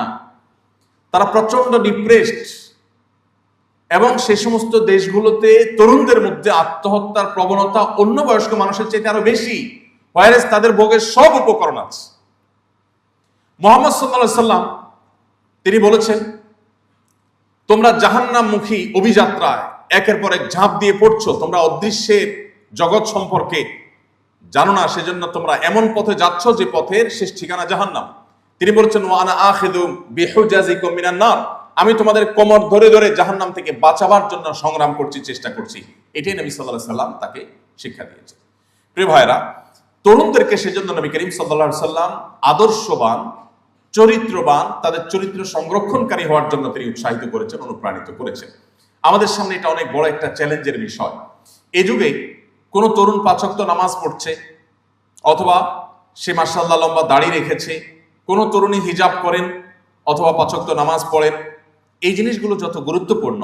তারা প্রচন্ড ডিপ্রেসড। এবং সে সমস্ত দেশগুলোতে তরুণদের মধ্যে আত্মহত্যার প্রবণতা অন্য বয়স্ক মানুষের চাইতে আরো বেশি, ভাইরাস তাদের ভোগের সব উপকরণ আছে। মুহাম্মদ সাল্লাল্লাহু আলাইহি সাল্লাম তিনি বলেছেন, তোমরা জাহান্নামমুখী অভিযাত্রায় একের পর এক ঝাঁপ দিয়ে পড়ছো, তোমরা অদৃশ্যের জগৎ সম্পর্কে জানো না, সেজন্য তোমরা এমন পথে যাচ্ছ যে পথের শেষ ঠিকানা জাহান্নাম। তিনি বলেছেন, ওয়া আনা আখিযু বিহুজাজিকুম মিনান নার, আমি তোমাদের কোমর ধরে ধরে জাহান্নাম থেকে বাঁচাবার জন্য সংগ্রাম করছি, চেষ্টা করছি। এটাই নবী সাল্লাল্লাহু আলাইহি সাল্লাম তাকে শিক্ষা দিয়েছেন। প্রিয় ভাইরা, তরুণদেরকে সেজন্য নবী করিম সাল্লাল্লাহু আলাইহি সাল্লাম আদর্শবান, চরিত্রবান, তাদের চরিত্র সংরক্ষণকারী হওয়ার জন্য তিনি উৎসাহিত করেছেন, অনুপ্রাণিত করেছেন। আমাদের সামনে এটা অনেক বড় একটা চ্যালেঞ্জের বিষয়। এই যুগে কোনো তরুণ 5 ওয়াক্ত নামাজ পড়ছে, অথবা সে মাশাআল্লাহ লম্বা দাড়ি রেখেছে, কোনো তরুণী হিজাব করেন অথবা 5 ওয়াক্ত নামাজ পড়েন, এই জিনিসগুলো যত গুরুত্বপূর্ণ,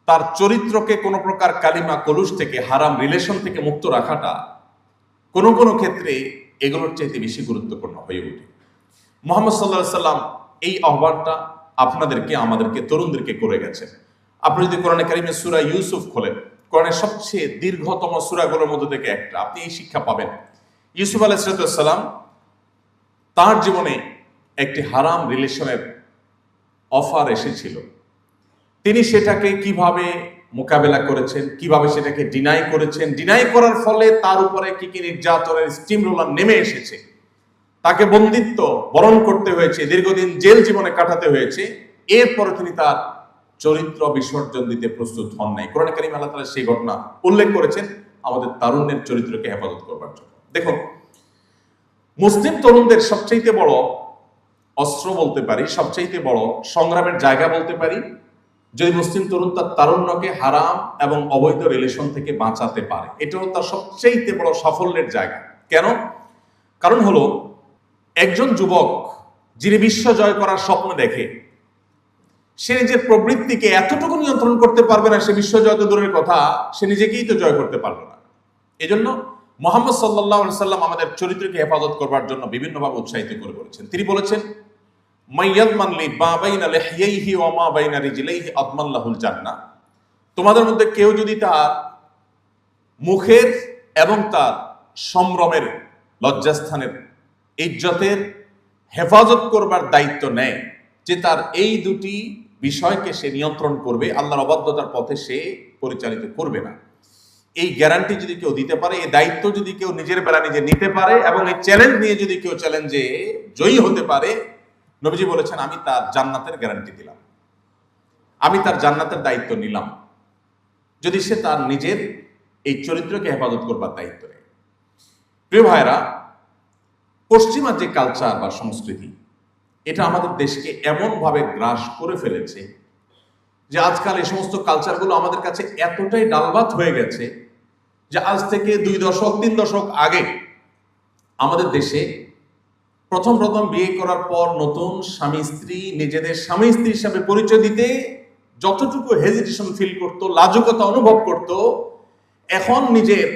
তার চরিত্রকে কোনো প্রকার কালিমা কলুষ থেকে, হারাম রিলেশন থেকে মুক্ত রাখাটা কোনো কোনো ক্ষেত্রে এগুলোর চাইতে বেশি গুরুত্বপূর্ণ হয়ে ওঠে। মুহাম্মদ সাল্লাল্লাহু আলাইহি সাল্লাম এই আহ্বানটা আপনাদেরকে, আমাদেরকে, তরুণদেরকে করে গেছেন। আপনি যদি কোরআনে কারিমের সূরা ইউসুফ খোলেন, কোরআনের সবচেয়ে দীর্ঘতম সূরাগুলোর মধ্যে থেকে একটা, আপনি এই শিক্ষা পাবেন। ইউসুফ আলাইহিস সালাম তার জীবনে একটি হারাম রিলেশনের অফার এসেছিল, তিনি সেটাকে কিভাবে মোকাবেলা করেছেন, কিভাবে সেটাকে ডিনাই করেছেন, ডিনাই করার ফলে তার উপরে কি কি নির্যাতনের স্টিম রোলার নেমে এসেছে, তাকে বন্দিত্ব বরণ করতে হয়েছে, দীর্ঘদিন জেল জীবনে কাটাতে হয়েছে, এরপরে তিনি তার চরিত্র বিসর্জন দিতে প্রস্তুত হন নাই। কোরআন কারীম আল্লাহ তাআলা সেই ঘটনা উল্লেখ করেছেন আমাদের তারুণ্যের চরিত্রকে হেফাজত করবার জন্য। দেখুন, মুসলিম তরুণদের সবচাইতে বড় অস্ত্র বলতে পারি, সবচাইতে বড় সংগ্রামের জায়গা বলতে পারি, যদি মুসলিম তরুণ তার তারুণ্যকে হারাম এবং অবৈধ রিলেশন থেকে বাঁচাতে পারে, এটাও তার সবচাইতে বড় সাফল্যের জায়গা। কেন? কারণ হলো, একজন যুবক যিনি বিশ্ব জয় করার স্বপ্ন দেখে, সে নিজের প্রবৃত্তিকে এতটুকু নিয়ন্ত্রণ করতে পারবে না, সে বিশ্ব জয় তো দূরের কথা, সে নিজেকেই তো জয় করতে পারবে না। এজন্য মুহাম্মদ সাল্লাল্লাহু আলাইহি সাল্লাম আমাদের চরিত্রকে হেফাজত করবার জন্য বিভিন্নভাবে উৎসাহিত করে বলেছেন। তিনি বলেছেন, মাইয়াদমান লি মা বাইনা লিহইহি ওয়া মা বাইনা রিজলাইহি আদমান লাহুল জান্নাহ। তোমাদের মধ্যে কেউ যদি তার মুখের এবং তার সম্ভ্রমের, লজ্জাস্থানের, ইজ্জতের হেফাজত করবার দায়িত্ব নেয়, যে তার এই দুটি বিষয়কে সে নিয়ন্ত্রণ করবে, আল্লাহর অবাধ্যতার পথে সে পরিচালিত করবে না, এই গ্যারান্টি যদি কেউ দিতে পারে, এই দায়িত্ব যদি কেউ নিজের বেলা নিজে নিতে পারে, এবং এই চ্যালেঞ্জ নিয়ে যদি কেউ চ্যালেঞ্জে জয়ী হতে পারে, নবীজি বলেছেন, আমি তার জান্নাতের গ্যারান্টি দিলাম, আমি তার জান্নাতের দায়িত্ব নিলাম, যদি সে তার নিজের এই চরিত্রকে হেফাজত করবার দায়িত্ব নেয়। প্রিয় ভাইরা, পশ্চিমা যে কালচার বা সংস্কৃতি, এটা আমাদের দেশকে এমনভাবে গ্রাস করে ফেলেছে যে আজকাল এই সমস্ত কালচারগুলো আমাদের কাছে এতটাই ডালভাত হয়ে গেছে যে আজ থেকে 2 দশক 3 দশক আগে আমাদের দেশে প্রথম বিয়ে করার পর নতুন স্বামী স্ত্রী নিজেদের স্বামী স্ত্রী হিসাবে পরিচয় দিতে যতটুকু হেজিটেশন ফিল করত, লাজুকতা অনুভব করত, এখন নিজের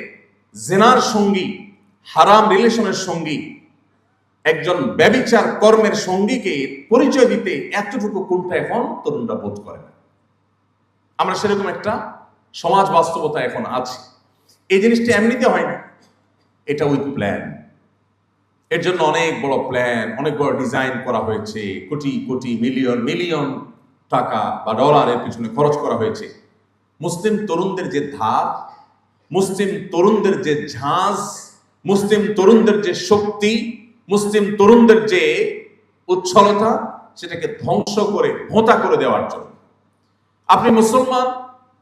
জেনার সঙ্গী, হারাম রিলেশনের সঙ্গী, একজন ব্যভিচার কর্মের সঙ্গীকে পরিচয় দিতে এতটুকু কুণ্ঠা এখন তরুণরা বোধ করে না। আমরা সেরকম একটা সমাজ বাস্তবতা এখন আছে। এই জিনিসটা এমনিতে হয় না, এটা উইথ প্ল্যান। এর জন্য অনেক বড় প্ল্যান, অনেক বড় ডিজাইন করা হয়েছে, কোটি কোটি মিলিয়ন মিলিয়ন টাকা বা ডলারের পিছনে খরচ করা হয়েছে। মুসলিম তরুণদের যে ধার, মুসলিম তরুণদের যে ঝাঁজ, মুসলিম তরুণদের যে শক্তি, মুসলিম তরুণদের যে উচ্ছলতা, সেটাকে ধ্বংস করে ভোঁতা করে দেওয়ার জন্য। আপনি মুসলমান,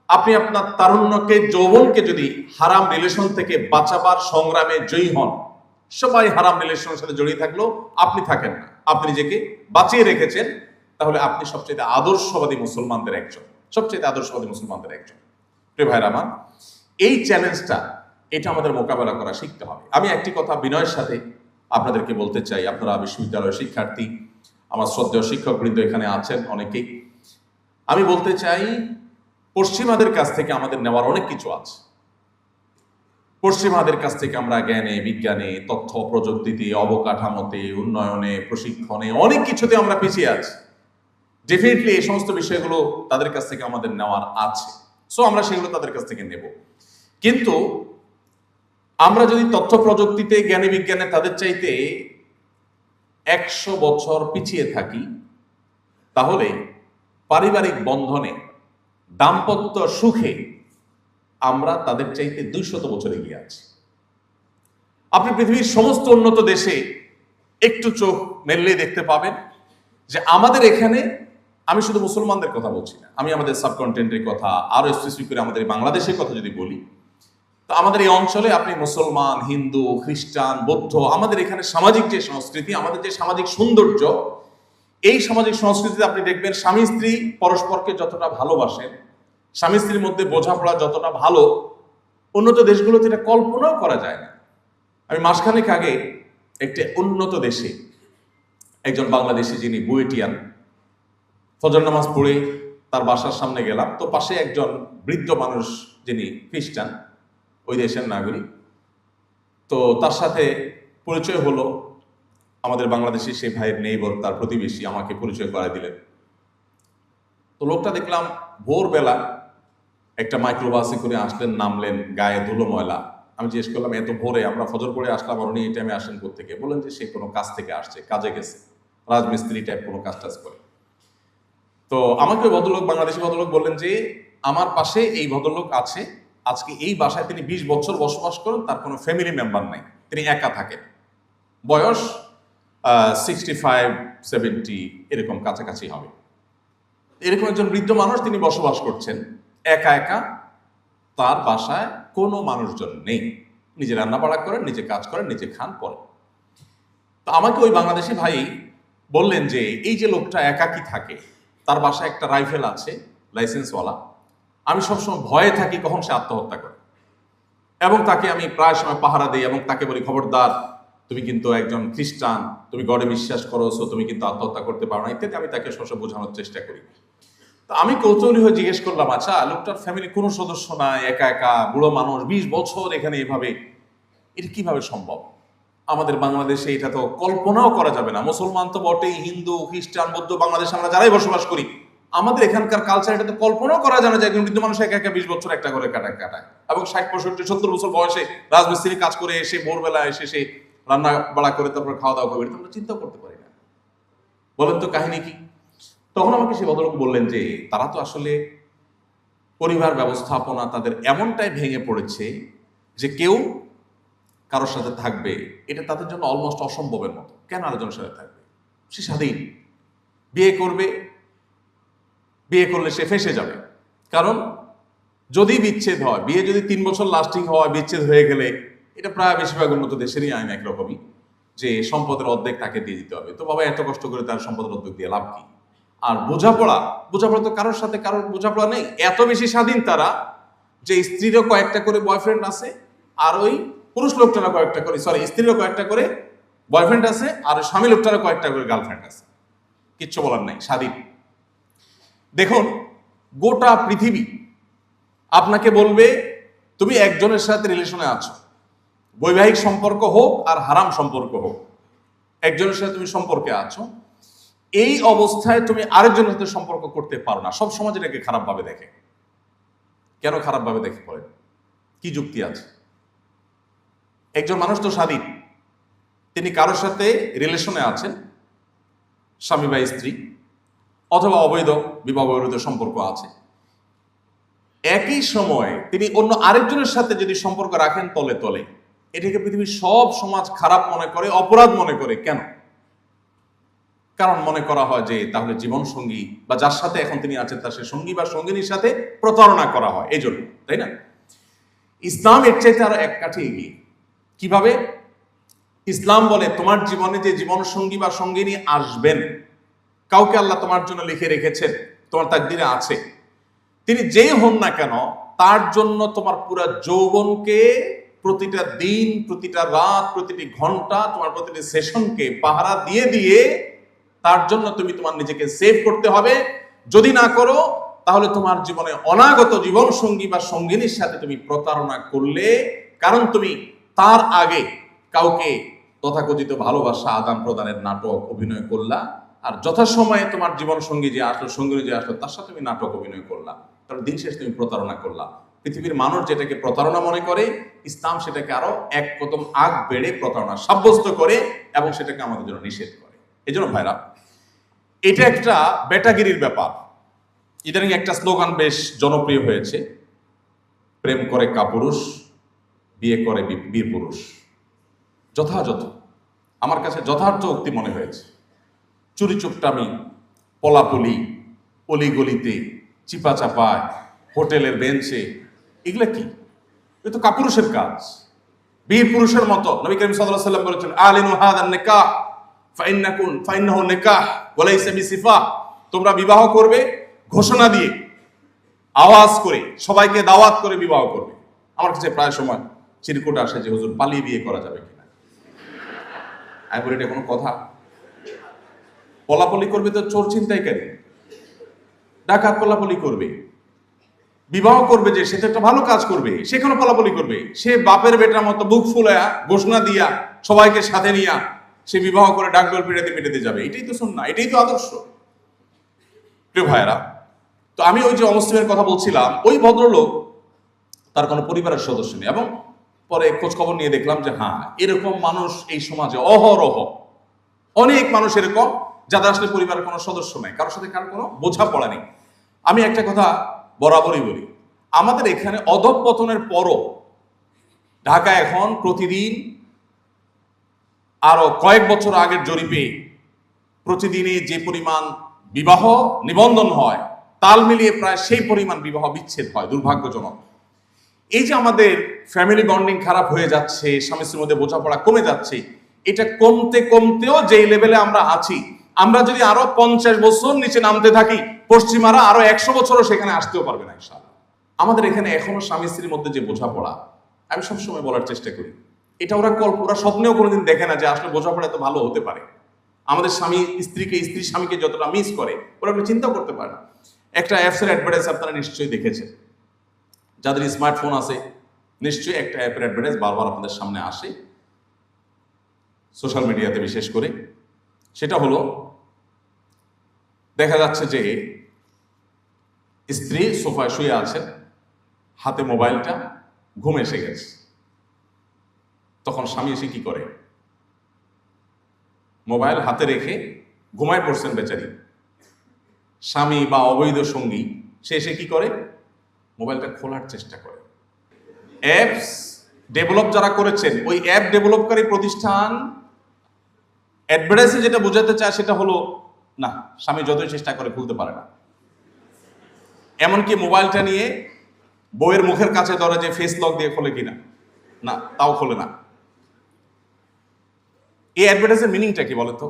আপনি আপনার তারুণ্যকে, যৌবনকে যদি হারাম রিলেশন থেকে বাঁচাবার সংগ্রামে জয়ী হন, সবাই হারাম রিলেশনের সাথে জড়িয়ে থাকলেও আপনি থাকেন না, আপনি নিজেকে বাঁচিয়ে রেখেছেন, তাহলে আপনি সবচেয়ে আদর্শবাদী মুসলমানদের একজন, সবচেয়ে আদর্শবাদী মুসলমানদের একজন। প্রিয় ভাইরা আমার, এই চ্যালেঞ্জটা, এটা আমাদের মোকাবেলা করা শিখতে হবে। আমি একটি কথা বিনয়ের সাথে আপনাদেরকে বলতে চাই, আপনারা বিশ্ববিদ্যালয়ের শিক্ষার্থী, আমার শ্রদ্ধেয় শিক্ষকবৃন্দ এখানে আছেন অনেকেই, আমি বলতে চাই, পশ্চিমাদের কাছ থেকে আমাদের নেওয়ার অনেক কিছু আছে। পশ্চিমাদের কাছ থেকে আমরা জ্ঞানে, বিজ্ঞানে, তথ্য প্রযুক্তিতে, অবকাঠামোতে, উন্নয়নে, প্রশিক্ষণে, অনেক কিছুতে আমরা পিছিয়ে আছি। ডেফিনেটলি এই সমস্ত বিষয়গুলো তাদের কাছ থেকে আমাদের নেওয়ার আছে, সো আমরা সেগুলো তাদের কাছ থেকে নেব। কিন্তু আমরা যদি তথ্য প্রযুক্তিতে, জ্ঞানে, বিজ্ঞানে তাদের চাইতে 100 বছর পিছিয়ে থাকি, তাহলে পারিবারিক বন্ধনে, দাম্পত্য সুখে আমরা তাদের চাইতে 200 বছর এগিয়ে আছি। আপনি পৃথিবীর সমস্ত উন্নত দেশে একটু চোখ মেললে দেখতে পাবেন যে আমাদের এখানে আমি শুধু মুসলমানদের কথা বলছি না, আমি আমাদের সাবকন্টিনেন্টের কথা, আরো স্পেসিফিক করে আমাদের বাংলাদেশের কথা যদি বলি, তো আমাদের এই অঞ্চলে আপনি মুসলমান, হিন্দু, খ্রিস্টান, বৌদ্ধ, আমাদের এখানে সামাজিক যে সংস্কৃতি, আমাদের যে সামাজিক সৌন্দর্য, এই সামাজিক সংস্কৃতিতে আপনি দেখবেন স্বামী স্ত্রী পরস্পরকে যতটা ভালোবাসেন, স্বামী স্ত্রীর মধ্যে বোঝাপড়া যতটা ভালো, উন্নত দেশগুলোতে এটা কল্পনাও করা যায় না। আমি মাসখানেক আগে একটি উন্নত দেশে একজন বাংলাদেশি যিনি বুয়েটিয়ান, ফজর নামাজ পড়ে তার বাসার সামনে গেলাম, তো পাশে একজন বৃদ্ধ মানুষ যিনি খ্রিস্টান, ওই দেশের নাগরিক, তো তার সাথে পরিচয় হলো। আমাদের বাংলাদেশি সেই ভাইয়ের নেইবর, তার প্রতিবেশী, আমাকে পরিচয় করায় দিলেন। তো লোকটা দেখলাম ভোরবেলা একটা মাইক্রোবাসে করে আসলেন, নামলেন, গায়ে ধুলো ময়লা। আমি জিজ্ঞেস করলাম, এত ভোরে? আমরা ফজর পড়ে আসলাম, আর উনি এই টাইমে আসেন কোত্থেকে? বললেন যে সে কোনো কাজ থেকে আসছে, কাজে গেছে, রাজমিস্ত্রি টাইপ কোনো কাজ টাজ করে। তো আমাকে ভদ্রলোক, বাংলাদেশি ভদ্রলোক বললেন যে আমার পাশে এই ভদ্রলোক আছে, আজকে এই বাসায় তিনি 20 বছর বসবাস করেন, তার কোনো ফ্যামিলি মেম্বার নাই, তিনি একা থাকেন, বয়স 65-70 এরকম কাছাকাছি হবে। এরকম একজন বৃদ্ধ মানুষ, তিনি বসবাস করছেন একা একা, তার বাসায় কোনো মানুষজন নেই, নিজে রান্না বাড়া করেন, নিজে কাজ করেন, নিজে খান, পড়েন। তো আমাকে ওই বাংলাদেশি ভাই বললেন যে এই যে লোকটা একাকী থাকে, তার বাসায় একটা রাইফেল আছে, লাইসেন্সওয়ালা, আমি সবসময় ভয়ে থাকি কখন সে আত্মহত্যা করে, এবং তাকে আমি প্রায় সময় পাহারা দিই এবং তাকে বলি, খবরদার, তুমি কিন্তু একজন খ্রিস্টান, তুমি গডে বিশ্বাস করো, সো তুমি কিন্তু আত্মহত্যা করতে পারো না, ইত্যাদি আমি তাকে সবসময় বোঝানোর চেষ্টা করি। তো আমি কৌতূহলী হয়ে জিজ্ঞেস করলাম, আচ্ছা, লোকটার ফ্যামিলি কোনো সদস্য নাই, একা একা বুড়ো মানুষ, 20 বছর এখানে এভাবে, এটা কিভাবে সম্ভব? আমাদের বাংলাদেশে এটা তো কল্পনাও করা যাবে না। মুসলমান তো বটেই, হিন্দু, খ্রিস্টান, বৌদ্ধ, বাংলাদেশে আমরা যারাই বসবাস করি, আমাদের এখানকার কালচার এটা তো কল্পনাও করা যায় না যে একজন বৃদ্ধ মানুষ একা একা 20 বছর একটা করে কাটায়, এবং 60-65-70 বছর বয়সে রাজমিস্ত্রি কাজ করে এসে ভোরবেলা এসে সে রান্না বাড়া করে তারপর খাওয়া দাওয়া করবে, এটা আমরা চিন্তা করতে পারি না। বলেন তো কাহিনী কি? তখন আমাকে সে ভদ্রলোক বললেন যে তারা তো আসলে পরিবার ব্যবস্থাপনা তাদের এমনটাই ভেঙে পড়েছে যে কেউ কারোর সাথে থাকবে এটা তাদের জন্য অলমোস্ট অসম্ভবের মতো। কেন আরেকজনের সাথে থাকবে? সে স্বাধীন, বিয়ে করবে, বিয়ে করলে সে ফেঁসে যাবে, কারণ যদি বিচ্ছেদ হয়, বিয়ে যদি 3 বছর লাস্টিং হয়, বিচ্ছেদ হয়ে গেলে, এটা প্রায় বেশিরভাগ উন্নত দেশেরই আইন একরকমই, যে সম্পদের অর্ধেক তাকে দিয়ে দিতে হবে। তো বাবা এত কষ্ট করে তার সম্পদের অর্ধেক দিয়ে লাভ কি? আর বোঝাপড়া তো কারোর সাথে কারোর বোঝাপড়া নেই, এত বেশি স্বাধীন তারা যে স্ত্রীরও কয়েকটা করে বয়ফ্রেন্ড আছে, আর ওই পুরুষ লোকটারও কয়েকটা করে, স্ত্রীরও কয়েকটা করে বয়ফ্রেন্ড আছে, আর স্বামী লোকটারও কয়েকটা করে গার্লফ্রেন্ড আছে, কিচ্ছু বলার নাই, স্বাধীন। দেখুন, গোটা পৃথিবী আপনাকে বলবে তুমি একজনের সাথে রিলেশনে আছো, বৈবাহিক সম্পর্ক হোক আর হারাম সম্পর্ক হোক, একজনের সাথে তুমি সম্পর্কে আছো, এই অবস্থায় তুমি আরেকজনের সাথে সম্পর্ক করতে পারো না। সব সমাজ এটাকে খারাপ ভাবে দেখে। কেন খারাপ ভাবে দেখে? পড়ে কি যুক্তি আছে? একজন মানুষ তো স্বাধীন, তিনি কারোর সাথে রিলেশনে আছেন, স্বামী বা স্ত্রী, অথবা অবৈধ বিবাহ বহির্ভূত সম্পর্ক আছে, একই সময় তিনি অন্য আরেকজনের সাথে যদি সম্পর্ক রাখেন তলে তলে, এটাকে পৃথিবীর সব সমাজ খারাপ মনে করে, অপরাধ মনে করে। কেন? কারণ মনে করা হয় যে তাহলে জীবন সঙ্গী বা যার সাথে এখন তিনি আছেন তার সে সঙ্গী বা সঙ্গিনীর সাথে প্রতারণা করা হয়, এই জন্য, তাই না? ইসলাম এর চাইতে আরো এক কাঠি এগিয়ে। কিভাবে? ইসলাম বলে তোমার জীবনে যে জীবন সঙ্গী বা সঙ্গিনী আসবেন, কাউকে আল্লাহ তোমার জন্য লিখে রেখেছেন, তোমার তাকদিরে আছে, তিনি যেই হন না কেন, তার জন্য তোমার পুরো যৌবনকে, প্রতিটা দিন, প্রতিটা রাত, প্রতিটি ঘন্টা, তোমার প্রতিটি সেশনকে পাহারা দিয়ে দিয়ে তার জন্য তুমি তোমার নিজেকে সেভ করতে হবে। যদি না করো, তাহলে তোমার জীবনে অনাগত জীবন সঙ্গী বা সঙ্গিনীর সাথে তুমি প্রতারণা করলে, কারণ তুমি তার আগে কাউকে তথাকথিত ভালোবাসা আদান প্রদানের নাটক অভিনয় করলা, আর যথাসময়ে তোমার জীবন সঙ্গী যে আসলো, সঙ্গিনী যে আসলো, তার সাথে তুমি নাটক অভিনয় করলা, তাহলে দিন শেষে তুমি প্রতারণা করলা। পৃথিবীর মানুষ যেটাকে প্রতারণা মনে করে, ইসলাম সেটাকে আরো এক কদম আগ বেড়ে প্রতারণা সাব্যস্ত করে এবং সেটাকে আমাদের জন্য নিষেধ করে। এই জন্য ভাইরা, এটা একটা বেটাগিরির ব্যাপার। ইদানিং একটা স্লোগান বেশ জনপ্রিয় হয়েছে, প্রেম করে কাপুরুষ, বিয়ে করে বীর পুরুষ। যথাযথ, আমার কাছে যথার্থ উক্তি মনে হয়েছে। চুরি চুপটামি, পলাপলি, অলিগলিতে, চিপা চাপায়, হোটেলের বেঞ্চে, এগুলা কি? এ তো কাপুরুষের কাজ। বীর পুরুষের মতো নবী করিম সাল্লাল্লাহু আলাইহি ওয়াসাল্লাম বলেছেন, আলিনু হাদান নিকাহ ফাইন্নাহু নিকাহ ওয়া লাইসা বিসিফাহ। তোমরা বিবাহ করবে ঘোষণা দিয়ে, আওয়াজ করে, সবাইকে দাওয়াত করে বিবাহ করবে। আমার কাছে প্রায় সময় চিরকুট আসে যে হুজুর পালিয়ে বিয়ে করা যাবে কিনা। আমি বলি এটা কোনো কথা? পলাপলি করবে তো চোর ছিনতাইকারী, ডাকাত পলাপলি করবে। বিবাহ করবে যে সে তো একটা ভালো কাজ করবে, সে কেন পলাপলি করবে? সে বাপের বেটার মতো বুক ফুলায়া ঘোষণা দিয়া সবাইকে সাথে নিয়া সে বিবাহ করে ডাকডোল পিটাতে পিটাতে যাবে। এটাই তো সুন্নাহ, এটাই তো আদর্শ। প্রিয় ভাইয়েরা, তো আমি ওই যে অমুসলিমের কথা বলছিলাম, ওই ভদ্রলোক তার কোনো পরিবারের সদস্য নেই, এবং পরে খোঁজ খবর নিয়ে দেখলাম যে হ্যাঁ, এরকম মানুষ এই সমাজে অহরহ, অনেক মানুষ এরকম যাদের আসলে পরিবারের কোনো সদস্য নেই, কারোর সাথে কারো কোনো বোঝাপড়া নেই। আমি একটা কথা বরাবরই বলি, আমাদের এখানে অধঃপতনের পরও ঢাকা এখন প্রতিদিন, আরো কয়েক বছর আগের জরিপে প্রতিদিনই যে পরিমাণ বিবাহ নিবন্ধন হয়, তাল মিলিয়ে প্রায় সেই পরিমাণ বিবাহ বিচ্ছেদ হয়। দুর্ভাগ্যজনক। এই যে আমাদের ফ্যামিলি বন্ডিং খারাপ হয়ে যাচ্ছে, স্বামী স্ত্রীর মধ্যে বোঝাপড়া কমে যাচ্ছে, এটা কমতে কমতেও যেই লেভেলে আমরা আছি, আমরা যদি আরো 50 বছর নিচে নামতে থাকি, পশ্চিমারা আরো 100 বছরও সেখানে আসতেও পারবে না ইনশাআল্লাহ। আমাদের এখানে এখনো স্বামী স্ত্রীর মধ্যে যে বোঝাপড়া, আমি সবসময় বলার চেষ্টা করি, এটা ওরা স্বপ্নেও কোনোদিন দেখে না যে আসলে বোঝাপড়া এত ভালো হতে পারে। আমাদের স্বামী স্ত্রীকে, স্ত্রী স্বামীকে যতটা মিস করে, ওরা একটু চিন্তা করতে পারে না। একটা অ্যাপসের অ্যাডভার্টাইজ আপনারা নিশ্চয়ই দেখেছেন, যাদের স্মার্টফোন আছে নিশ্চয়ই একটা অ্যাপের অ্যাডভার্টাইজ বারবার আপনাদের সামনে আসে, সোশ্যাল মিডিয়াতে বিশেষ করে। সেটা হলো, দেখা যাচ্ছে যে স্ত্রী সোফায় শুয়ে আছেন, হাতে মোবাইলটা, ঘুম এসে গেছে। তখন স্বামী এসে কি করে? মোবাইল হাতে রেখে ঘুমায় পড়ছেন বেচারি স্বামী বা অবৈধ সঙ্গী, সে এসে কি করে? মোবাইলটা খোলার চেষ্টা করে। অ্যাপস ডেভেলপ যারা করেছেন, ওই অ্যাপ ডেভেলপকারী প্রতিষ্ঠান অ্যাডভার্টাইজে যেটা বোঝাতে চায় সেটা হলো, না, স্বামী যতই চেষ্টা করে খুলতে পারে না। এমনকি মোবাইলটা নিয়ে বউয়ের মুখের কাছে ধরে যে ফেস লক দিয়ে খোলে কিনা, না, তাও খোলে না। এই অ্যাডভার্টাইজের মিনিংটা কি বলতো?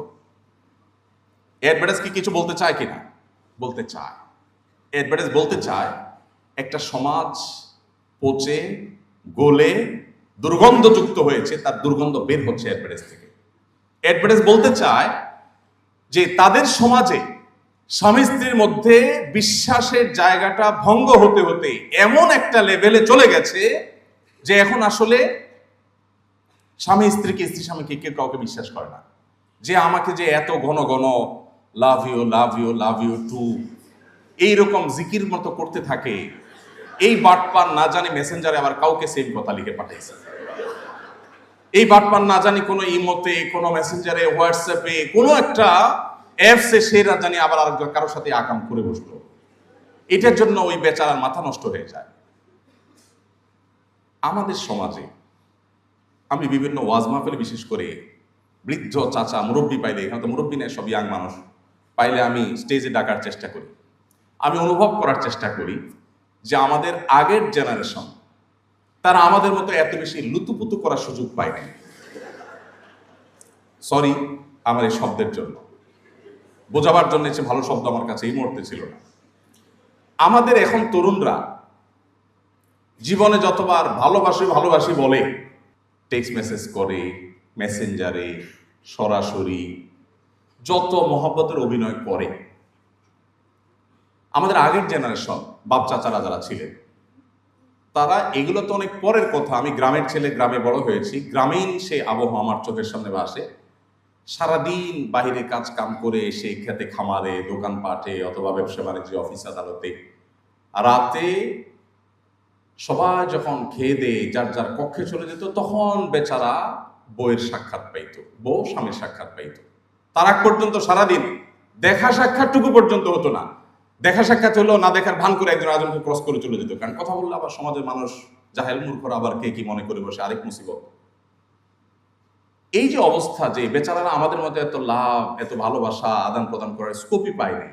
অ্যাডভার্টাইজ কি কিছু বলতে চায় কিনা? বলতে চায়। অ্যাডভার্টাইজ বলতে চায় একটা সমাজ পচে গলে দুর্গন্ধযুক্ত হয়েছে, তার দুর্গন্ধ বের হচ্ছে অ্যাডভার্টাইজ থেকে। অ্যাডভার্টাইজ বলতে চায় যে তাদের সমাজে স্বামী স্ত্রীর মধ্যে বিশ্বাসের জায়গাটা ভঙ্গ হতে হতে এমন একটা লেভেলে চলে গেছে যে এখন আসলে স্বামী স্ত্রীকে, স্ত্রী স্বামীকে কেউ কাউকে বিশ্বাস করে না। যে আমাকে যে এত ঘন ঘন love you love you love you too এইরকম জিকির মতো করতে থাকে, এই বাটপার না জানি মেসেঞ্জারে আবার কাউকে সেম কথা লিখে পাঠাইছে। এই বাটপার না জানি কোনো ইমোতে, কোনো মেসেঞ্জারে, হোয়াটসঅ্যাপে, কোনো একটা অ্যাপসে সে না জানি আবার আর কারোর সাথে আকাম করে বসলো। এটার জন্য ওই বেচারার মাথা নষ্ট হয়ে যায়। আমাদের সমাজে আমি বিভিন্ন ওয়াজ মাহফিলে, বিশেষ করে বৃদ্ধ চাচা মুরব্বী পাইলে, এখানে তো মুরব্বী নেই, সব ইয়াং মানুষ পাইলে আমি স্টেজে ডাকার চেষ্টা করি। আমি অনুভব করার চেষ্টা করি যে আমাদের আগের জেনারেশন, তারা আমাদের মতো এত বেশি লুতুপুতু করার সুযোগ পায় না। সরি আমার এই শব্দের জন্য, বোঝাবার জন্য যে ভালো শব্দ আমার কাছে এই মুহূর্তে ছিল না। আমাদের এখন তরুণরা জীবনে যতবার ভালোবাসি ভালোবাসি বলে, টেক্সট মেসেজ করে, মেসেঞ্জারে, সরাসরি যত মহব্বতের অভিনয় করে, আমাদের আগের জেনারেশন বাপ চাচারা যারা ছিলেন, তারা এগুলো তো অনেক পরের কথা। আমি গ্রামের ছেলে, গ্রামে বড় হয়েছি, গ্রামীণ সে আবহাওয়া আমার চোখের সামনে ভাসে। সারাদিন বাহিরে কাজ কাম করে এসে খেতে খামারে, দোকানপাটে অথবা ব্যবসা বাণিজ্য, অফিস আদালতে, রাতে সবাই যখন খেয়ে দিয়ে যার যার কক্ষে চলে যেত, তখন বেচারা বউয়ের সাক্ষাৎ পাইত, বউ স্বামীর সাক্ষাৎ পাইত। তার আগ পর্যন্ত সারাদিন দেখা সাক্ষাৎটুকু পর্যন্ত হতো না। দেখা সাক্ষাৎ হলো, না দেখার ভান করে একজন আরেকজনকে ক্রস করে চলে যেত। কারণ কথা বললে আবার সমাজের মানুষ জাহেল মূর্খরা আবার কে কি মনে করে বসে, আরেক মুসিবত। এই যে অবস্থা, যে বেচারারা আমাদের মধ্যে এত লাভ, এত ভালোবাসা আদান প্রদান করার স্কোপই পায় নাই,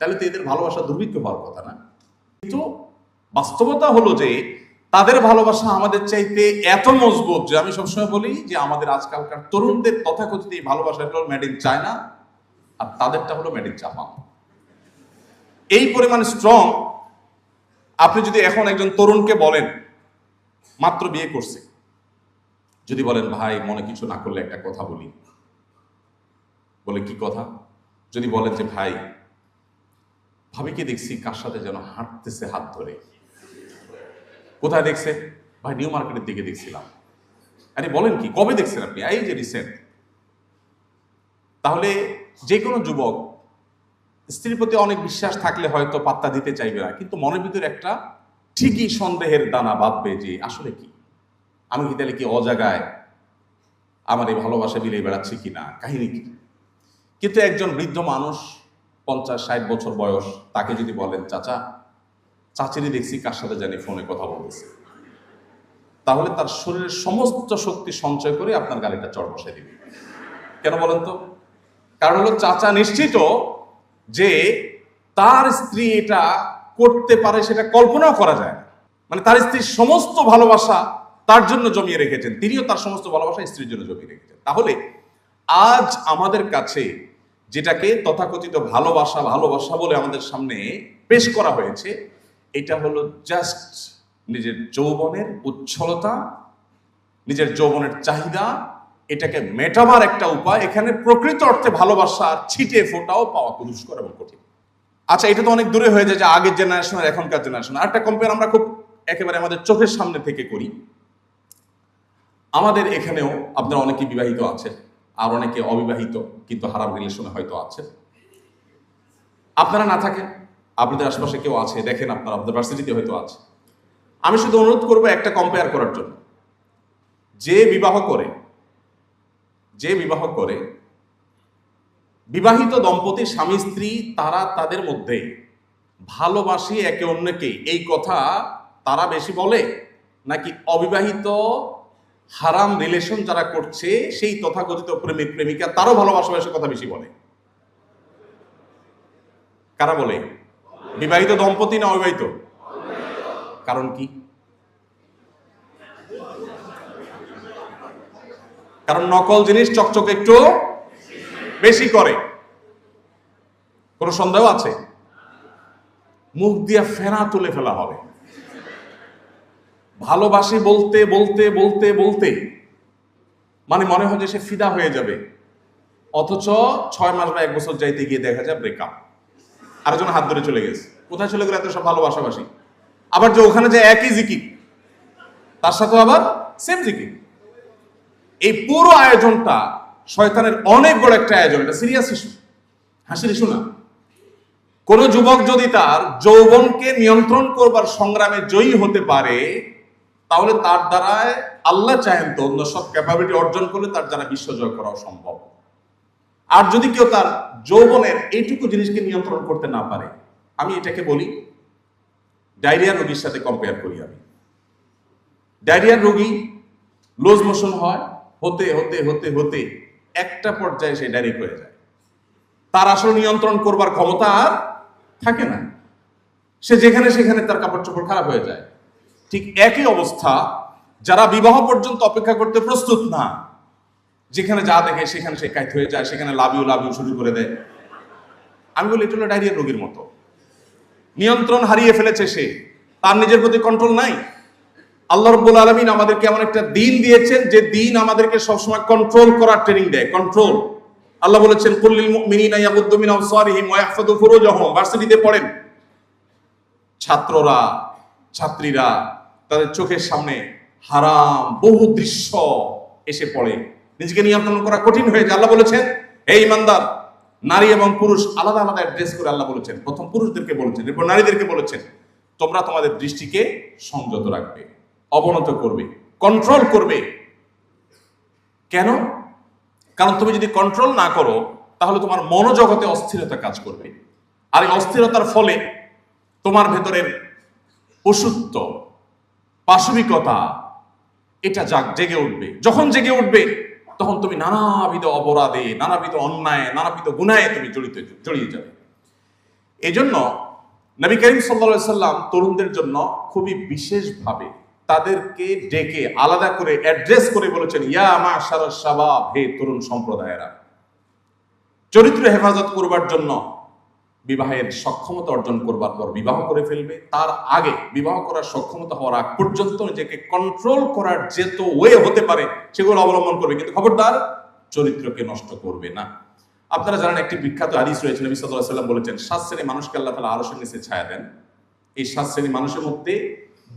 তাহলে তো এদের ভালোবাসা দুর্ভিক্ষ হওয়ার কথা না। কিন্তু বাস্তবতা হলো যে তাদের ভালোবাসা আমাদের চাইতে এত মজবুত যে আমি সবসময় বলি যে আমাদের আজকালকার তরুণদের তথাকথিত এই ভালোবাসাটা হলো মেড ইন চায়না, আর তাদেরটা হলো মেড ইন জাপান। এই পরিমাণ স্ট্রং। আপনি যদি এখন একজন তরুণকে বলেন, মাত্র বিয়ে করছে, যদি বলেন ভাই মনে কিছু না করলে একটা কথা বলি, বলে কি কথা? যদি বলেন যে ভাই ভাবিকে দেখছি কার সাথে যেন হাঁটতেছে হাত ধরে, কোথায় দেখছে? ভাই নিউ মার্কেটের দিকে দেখছিলাম। আরে বলেন কি, কবে দেখছেন আপনি? এই যে রিসেন্ট। তাহলে যে কোনো যুবক স্ত্রীর প্রতি অনেক বিশ্বাস থাকলে হয়তো পাত্তা দিতে চাইবে না, কিন্তু মনের ভিতরে একটা ঠিকই সন্দেহের দানা বাঁধবে যে আসলে কি, আমি কি তাহলে কি অজাগায় আমার এই ভালোবাসা বিলিয়ে বেড়াচ্ছি কিনা, কাহিনী কি? কিন্তু একজন বৃদ্ধ মানুষ 50-60 বছর বয়স, তাকে যদি বলেন চাচা চাচিরি দেখছি কার সাথে জানি ফোনে কথা বলতেছে, তাহলে তার শরীরের সমস্ত শক্তি সঞ্চয় করে আপনার গাড়িটা চড় বসাই দিবে। কেন বলেন তো? কারণ হলো চাচা নিশ্চিত যে তার স্ত্রী এটা করতে পারে, সেটা কল্পনাও করা যায় না। মানে তার স্ত্রীর সমস্ত ভালোবাসা তার জন্য জমিয়ে রেখেছেন, তিনিও তার সমস্ত ভালোবাসা স্ত্রীর জন্য জমিয়ে রেখেছেন। তাহলে আজ আমাদের কাছে যেটাকে তথাকথিত ভালোবাসা ভালোবাসা বলে আমাদের সামনে পেশ করা হয়েছে, এটা হলো জাস্ট নিজের যৌবনের উচ্ছলতা, নিজের যৌবনের চাহিদা, এটাকে মেটাবার একটা উপায়। এখানে প্রকৃত অর্থে ভালোবাসার ছিটে ফোটাও পাওয়া দুষ্কর এবং কঠিন। আচ্ছা, এটা তো অনেক দূরে হয়ে যায় যে আগের জেনারেশন আর এখনকার জেনারেশন। আরেকটা কম্পেয়ার আমরা খুব একেবারে আমাদের চোখের সামনে থেকে করি। আমাদের এখানেও আপনারা অনেকে বিবাহিত আছেন, আর অনেকে অবিবাহিত কিন্তু হারাম রিলেশনে হয়তো আছেন। আপনারা না থাকেন, আপনাদের আশেপাশে কেউ আছে, দেখেন আপনারা আপনাদের ভার্সিটিতে হয়তো আছে। আমি শুধু অনুরোধ করবো একটা কম্পেয়ার করার জন্য। যে বিবাহ করে বিবাহিত দম্পতি স্বামী স্ত্রী, তারা তাদের মধ্যে ভালোবাসি একে অন্যকে, এই কথা তারা বেশি বলে, নাকি অবিবাহিত হারাম রিলেশন যারা করছে সেই তথাকথিত প্রেমিক প্রেমিকা তারও ভালোবাসা কথা বেশি বলে? কারা বলে? বিবাহিত দম্পতি না অবিবাহিত? কারণ কি? কারণ নকল জিনিস চকচকে একটু বেশি করে। কোন সন্দেহ আছে? মুখ দিয়া ফেনা তুলে ফেলা হবে। ভালোবাসি বলতে বলতে বলতে বলতে মানে মনে হয় যে সে ফিদা হয়ে যাবে, অথচ 6 মাস বা 1 বছর যাইতে গিয়ে দেখা যায় ব্রেকআপ, আরেকজন হাত ধরে চলে গেছে। কোথায় চলে গেল এত সব ভালোবাসাবাসি? আবার যে ওখানে যে একই জিকির, তার সাথে আবার সেম জিকির। এই পুরো আয়োজনটা শয়তানের অনেক বড় একটা আয়োজন। এটা সিরিয়াস ইস্যু, হাসির ইস্যু না। কোন যুবক যদি তার যৌবনকে নিয়ন্ত্রণ করবার সংগ্রামে জয়ী হতে পারে, তাহলে তার দ্বারায় আল্লাহ চাহেন তো অন্য সব ক্যাপাবিলিটি অর্জন করলে তার দ্বারা বিশ্ব জয় করাও সম্ভব। আর যদি কেউ তার যৌবনের এইটুকু জিনিসকে নিয়ন্ত্রণ করতে না পারে, আমি এটাকে বলি ডায়রিয়া রোগীর সাথে কম্পেয়ার করি। আমি ডায়রিয়ার রোগী লুজ মোশন হয়, হতে হতে হতে হতে একটা পর্যায়ে সে ডায়রিক হয়ে যায়। তার আসলে নিয়ন্ত্রণ করবার ক্ষমতা আর থাকে না, সে যেখানে সেখানে তার কাপড় চোপড় খারাপ হয়ে যায়। ঠিক একই অবস্থা যারা বিবাহ পর্যন্ত অপেক্ষা করতে প্রস্তুত না, যেখানে যা দেখে সেখানে সে কাইত হয়ে যায়, সেখানে লাভ ইউ শুরু করে দেয়। আমি বলি এটা হলো ডায়রিয়ার রোগীর মতো। নিয়ন্ত্রণ হারিয়ে ফেলেছে সে, তার নিজের প্রতি কন্ট্রোল নাই। আল্লাহ রাব্বুল আলামিন আমাদেরকে এমন একটা দিন দিয়েছেন যে দিন আমাদেরকে সবসময় কন্ট্রোল করার ট্রেনিং দেয়। কন্ট্রোল। আল্লাহ বলেছেন কুল্লিল মুমিনিনা ইয়াগুদ্দু মিন আবসারিহিম ওয়া ইয়াহফাযু ফুরুজাহুম। ভার্সিটিতে পড়েন ছাত্ররা ছাত্রীরা, তাদের চোখের সামনে হারাম বহু দৃশ্য এসে পড়ে, নিজেকে নিয়ন্ত্রণ করা কঠিন হয়ে যায়। আল্লাহ বলেছেন হে ঈমানদার, নারী এবং পুরুষ আলাদা আলাদা অ্যাড্রেস করে আল্লাহ বলেছেন। প্রথম পুরুষদেরকে বলেছেন, এরপর নারীদেরকে বলেছেন তোমরা তোমাদের দৃষ্টিকে সংযত রাখবে, অবনত করবে, কন্ট্রোল করবে। কেন? কারণ তুমি যদি কন্ট্রোল না করো তাহলে তোমার মনোজগতে অস্থিরতা কাজ করবে, আর এই অস্থিরতার ফলে তোমার ভেতরের পশুত্ব, পাশবিকতা এটা জেগে উঠবে। যখন জেগে উঠবে তখন তুমি নানাবিধ অপরাধে, নানাবিধ অন্যায়, নানাবিধ গুনাহে তুমি জড়িয়ে যাবে। এই জন্য নবী করিম সাল্লাল্লাহু আলাইহি সাল্লাম তরুণদের জন্য খুবই বিশেষভাবে তাদেরকে ডেকে আলাদা করে অ্যাড্রেস করে বলেছেন, ইয়া মাশারাশ শাবাব, হে তরুণ সম্প্রদায়েরা, চরিত্র হেফাজত করবার জন্য বিবাহের সক্ষমতা অর্জন করবার পর বিবাহ করে ফেলবে, তার আগে বিবাহ করার সক্ষমতা হওয়ার আগ পর্যন্ত নিজেকে কন্ট্রোল করার যেত ওয়ে হতে পারে সেগুলো অবলম্বন করবে, কিন্তু খবরদার চরিত্রকে নষ্ট করবে না। আপনারা জানেন একটি বিখ্যাত হাদিস রয়েছে, নবী সাল্লাল্লাহু আলাইহি ওয়াসাল্লাম বলেছেন 7 শ্রেণীর মানুষকে আল্লাহ তাআলা আরশের নিচে ছায়া দেন। এই 7 শ্রেণীর মানুষের মধ্যে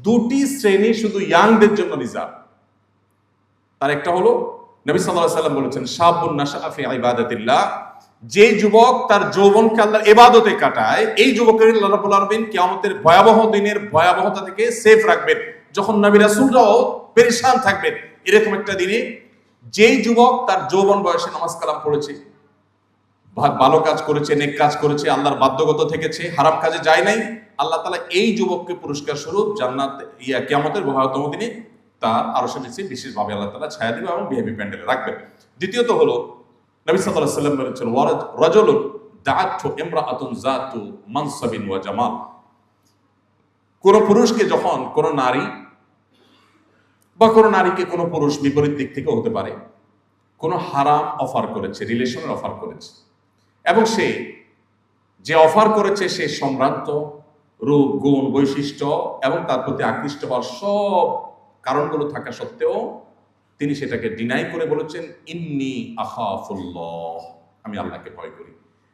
2টি শ্রেণী শুধু ইয়াংদের জন্য রিজার্ভ। তার একটা হলো নবী সাল্লাল্লাহু আলাইহি ওয়াসাল্লাম বলেছেন শাবুন নাশআ ফি ইবাদাতিল্লাহ, যে যুবক তার যৌবনকে আল্লাহর ইবাদতে কাটায়, এই যুবকের আল্লাহ রাব্বুল আলামিন কিয়ামতের ভয়াবহ দিনের ভয়াবহতা থেকে সেফ রাখবেন। যখন নবী রাসূলরাও পেরেশান থাকবেন এরকম একটা দিনে যেই যুবক তার যৌবন বয়সে নামাজ কালাম পড়েছে, ভালো কাজ করেছে, নেক কাজ করেছে, আল্লাহর বাধ্যগত থেকেছে, হারাম কাজে যায় নাই, আল্লাহ তাআলা এই যুবককে পুরস্কার স্বরূপ জান্নাত কিয়ামতের ভয়াবহতম দিনে তার আরশের নিচে বিশেষভাবে আল্লাহ তাআলা ছায়া দিবেন এবং ভিআইপি প্যান্ডেলে রাখবেন। দ্বিতীয়ত হলো নবী সাল্লাল্লাহু আলাইহি ওয়াসাল্লাম বলেছেন রাজুলুন দাআতহু ইমরাআতুন যাতু মানসাবিন ওয়া জামাল, কোন পুরুষকে যখন কোন নারী বা কোন নারীকে কোন পুরুষ বিপরীত দিক থেকে হতে পারে কোন হারাম অফার করেছে, রিলেশনের অফার করেছে, এবং সে যে অফার করেছে সে সম্ভ্রান্ত, রূপ গুণ বৈশিষ্ট্য এবং তার প্রতি আকৃষ্ট হওয়ার সব কারণগুলো থাকা সত্ত্বেও তিনি সেটাকে ডিনাই করে বলেছেন ইন্নী আখাফুল্লাহ, আমি আল্লাহকে ভয় করি।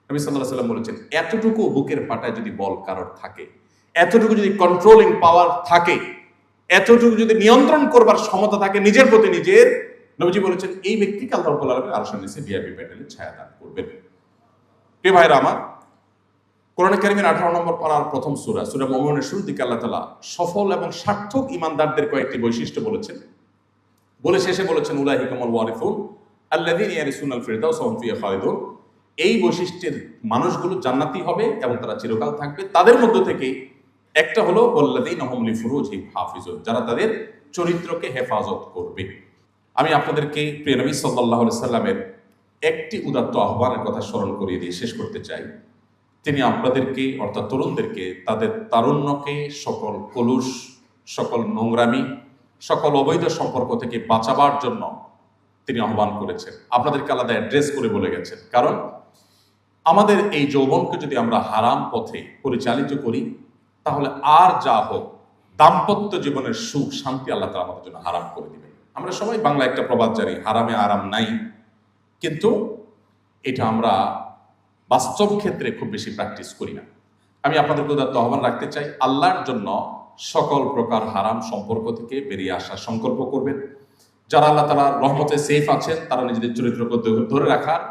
নবী সাল্লাল্লাহু আলাইহি ওয়াসাল্লাম বলেছেন এতটুকু বুকের পাটায় যদি বল কারোর থাকে, এতটুকু যদি কন্ট্রোলিং পাওয়ার থাকে, এতটুকু যদি নিয়ন্ত্রণ করবার ক্ষমতা থাকে নিজের প্রতি নিজের, নবীজি বলেছেন এই ব্যক্তিকে আল্লাহ রাব্বুল আলামিন আরশের নিচে ভিআইপি প্যান্ডেলে ছায়া দান করবেন। প্রিয় ভাইরা আমার, কোরআন কারীমের 18 নম্বর পারার প্রথম সূরা সূরা মুমিনুনের শুরুর দিকে আল্লাহ তাআলা সফল এবং সার্থক ঈমানদারদের কয়েকটি বৈশিষ্ট্য বলেছেন, বলে শেষে বলেছেন উলাইহিকাল ওয়ারিসুন আল্লাযীনা ইয়ারিসুনাল ফিরদাউস ওয়া হুম ফিহা খালিদুন, এই বৈশিষ্ট্যের মানুষগুলো জান্নাতি হবে এবং তারা চিরকাল থাকবে। তাদের মধ্য থেকে একটা হলো ওয়াল্লাযীনা হুম লিফুরুজিহিম হাফিজুন, যারা তাদের চরিত্রকে হেফাজত করবে। আমি আপনাদেরকে প্রিয় নবী সাল্লাল্লাহু আলাইহি সাল্লামের একটি উদাত্ত আহ্বানের কথা স্মরণ করিয়ে দিয়ে শেষ করতে চাই। তিনি আপনাদেরকে অর্থাৎ তরুণদেরকে তাদের তারুণ্যকে সকল কলুষ, সকল নোংরামি, সকল অবৈধ সম্পর্ক থেকে বাঁচাবার জন্য তিনি আহ্বান করেছেন, আপনাদেরকে আলাদা অ্যাড্রেস করে বলে গেছেন। কারণ আমাদের এই যৌবনকে যদি আমরা হারাম পথে পরিচালিত করি তাহলে আর যা হোক দাম্পত্য জীবনের সুখ শান্তি আল্লাহ তাআলা আমাদের জন্য হারাম করে দিবেন। আমরা সবাই বাংলা একটা প্রবাদ জানি, হারামে আরাম নাই, কিন্তু এটা আমরা বাস্তব ক্ষেত্রে খুব বেশি প্র্যাকটিস করি না। আমি আপনাদেরকে উদাত্ত আহ্বান রাখতে চাই, আল্লাহর জন্য সকল প্রকার হারাম সম্পর্ক থেকে বেরিয়ে আসার সংকল্প করবেন। যারা আল্লাহ তাআলার রহমতে সেফ আছেন তারা নিজেদের চরিত্রকে ধরে রাখার,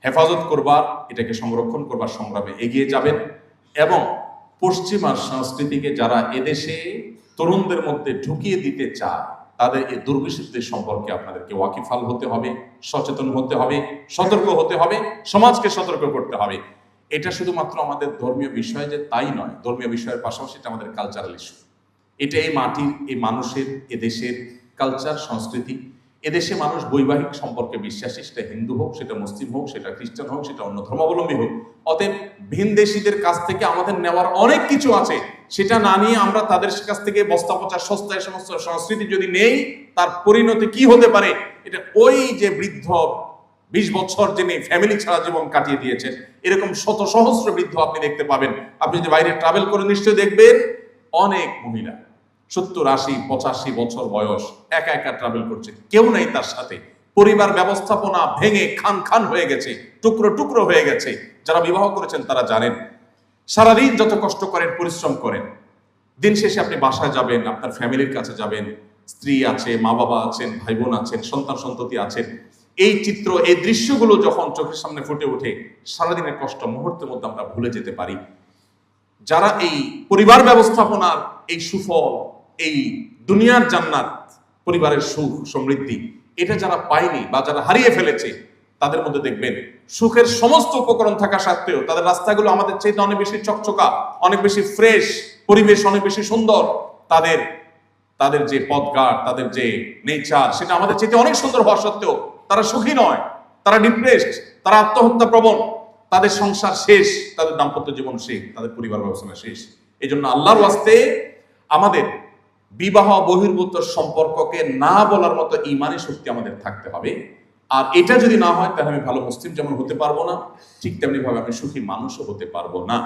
হেফাজত করবার, এটাকে সংরক্ষণ করবার সংগ্রামে এগিয়ে যাবেন। এবং পশ্চিমা সংস্কৃতিকে যারা এদেশে তরুণদের মধ্যে ঢুকিয়ে দিতে চায় তাদের এই দুর্বিষিদ্ধের সম্পর্কে আপনাদেরকে ওয়াকিফাল হতে হবে, সচেতন হতে হবে, সতর্ক হতে হবে, সমাজকে সতর্ক করতে হবে। এটা শুধুমাত্র আমাদের ধর্মীয় বিষয় যে তাই নয়, ধর্মীয় বিষয়ের পাশাপাশি এটা আমাদের কালচারাল ইস্যু। এটা এই মাটির, এই মানুষের, এদেশের কালচার সংস্কৃতি। এদেশে মানুষ বৈবাহিক সম্পর্কে বিশ্বাসী, সেটা হিন্দু হোক, সেটা মুসলিম হোক, সেটা খ্রিস্টান হোক, সেটা অন্য ধর্মাবলম্বী হোক। অতএব ভিনদেশীদের কাছ থেকে আমাদের নেওয়ার অনেক কিছু আছে, সেটা না নিয়ে আমরা তাদের কাছ থেকে বস্তা পচা সস্তায় সমস্ত সংস্কৃতি যদি নেই তার পরিণতি কি হতে পারে, এটা ওই যে বৃদ্ধ 20 বছর যিনি ফ্যামিলি ছাড়া জীবন কাটিয়ে দিয়েছেন এরকম শত সহস্র বৃদ্ধ আপনি দেখতে পাবেন। আপনি যদি বাইরে ট্রাভেল করে নিশ্চয়ই দেখবেন অনেক মহিলা 70, 80, 85 বছর বয়স একা একা ট্রাভেল করছে, কেউ নাই তার সাথে। পরিবার ব্যবস্থাপনা ভেঙে খান খান হয়ে গেছে, টুকরো টুকরো হয়ে গেছে। যারা বিবাহ করেছেন তারা জানেন সারাদিন যত কষ্ট করেন, পরিশ্রম করেন, দিন শেষে আপনি বাসায় যাবেন, আপনার ফ্যামিলির কাছে যাবেন, স্ত্রী আছে, মা বাবা আছেন, ভাই বোন আছেন, সন্তান সন্ততি আছেন। এই চিত্র, এই দৃশ্যগুলো যখন চোখের সামনে ফুটে ওঠে সারাদিনের কষ্ট মুহূর্তের মধ্যে আমরা ভুলে যেতে পারি। যারা এই পরিবার ব্যবস্থাপনার এই সুফল, এই দুনিয়ার জান্নাত, পরিবারের সুখ সমৃদ্ধি, এটা যারা পায়নি বা যারা হারিয়ে ফেলেছে তাদের মধ্যে দেখবেন সুখের সমস্ত উপকরণ থাকা সত্ত্বেও তাদের রাস্তাগুলো আমাদের চাইতে অনেক বেশি চকচকা, অনেক বেশি ফ্রেশ, পরিবেশ অনেক বেশি সুন্দর, তাদের যে পথঘাট, তাদের যে নেচার সেটা আমাদের চাইতে অনেক সুন্দর হওয়া সত্ত্বেও তারা সুখী নয়, তারা ডিপ্রেসড, তারা আত্মহত্যা প্রবণ, তাদের সংসার শেষ, তাদের দাম্পত্য জীবন শেষ, তাদের পরিবার ব্যবস্থা শেষ। এই জন্য আল্লাহর ওয়াস্তে আমাদের বিবাহ বহির্ভূত সম্পর্ককে না বলার মতো ঈমানি শক্তি আমাদের থাকতে হবে। আর এটা যদি না হয় তাহলে আমি ভালো মুসলিম যেমন হতে পারবো না, ঠিক তেমনি ভাবে আমি সুখী মানুষও হতে পারবো না।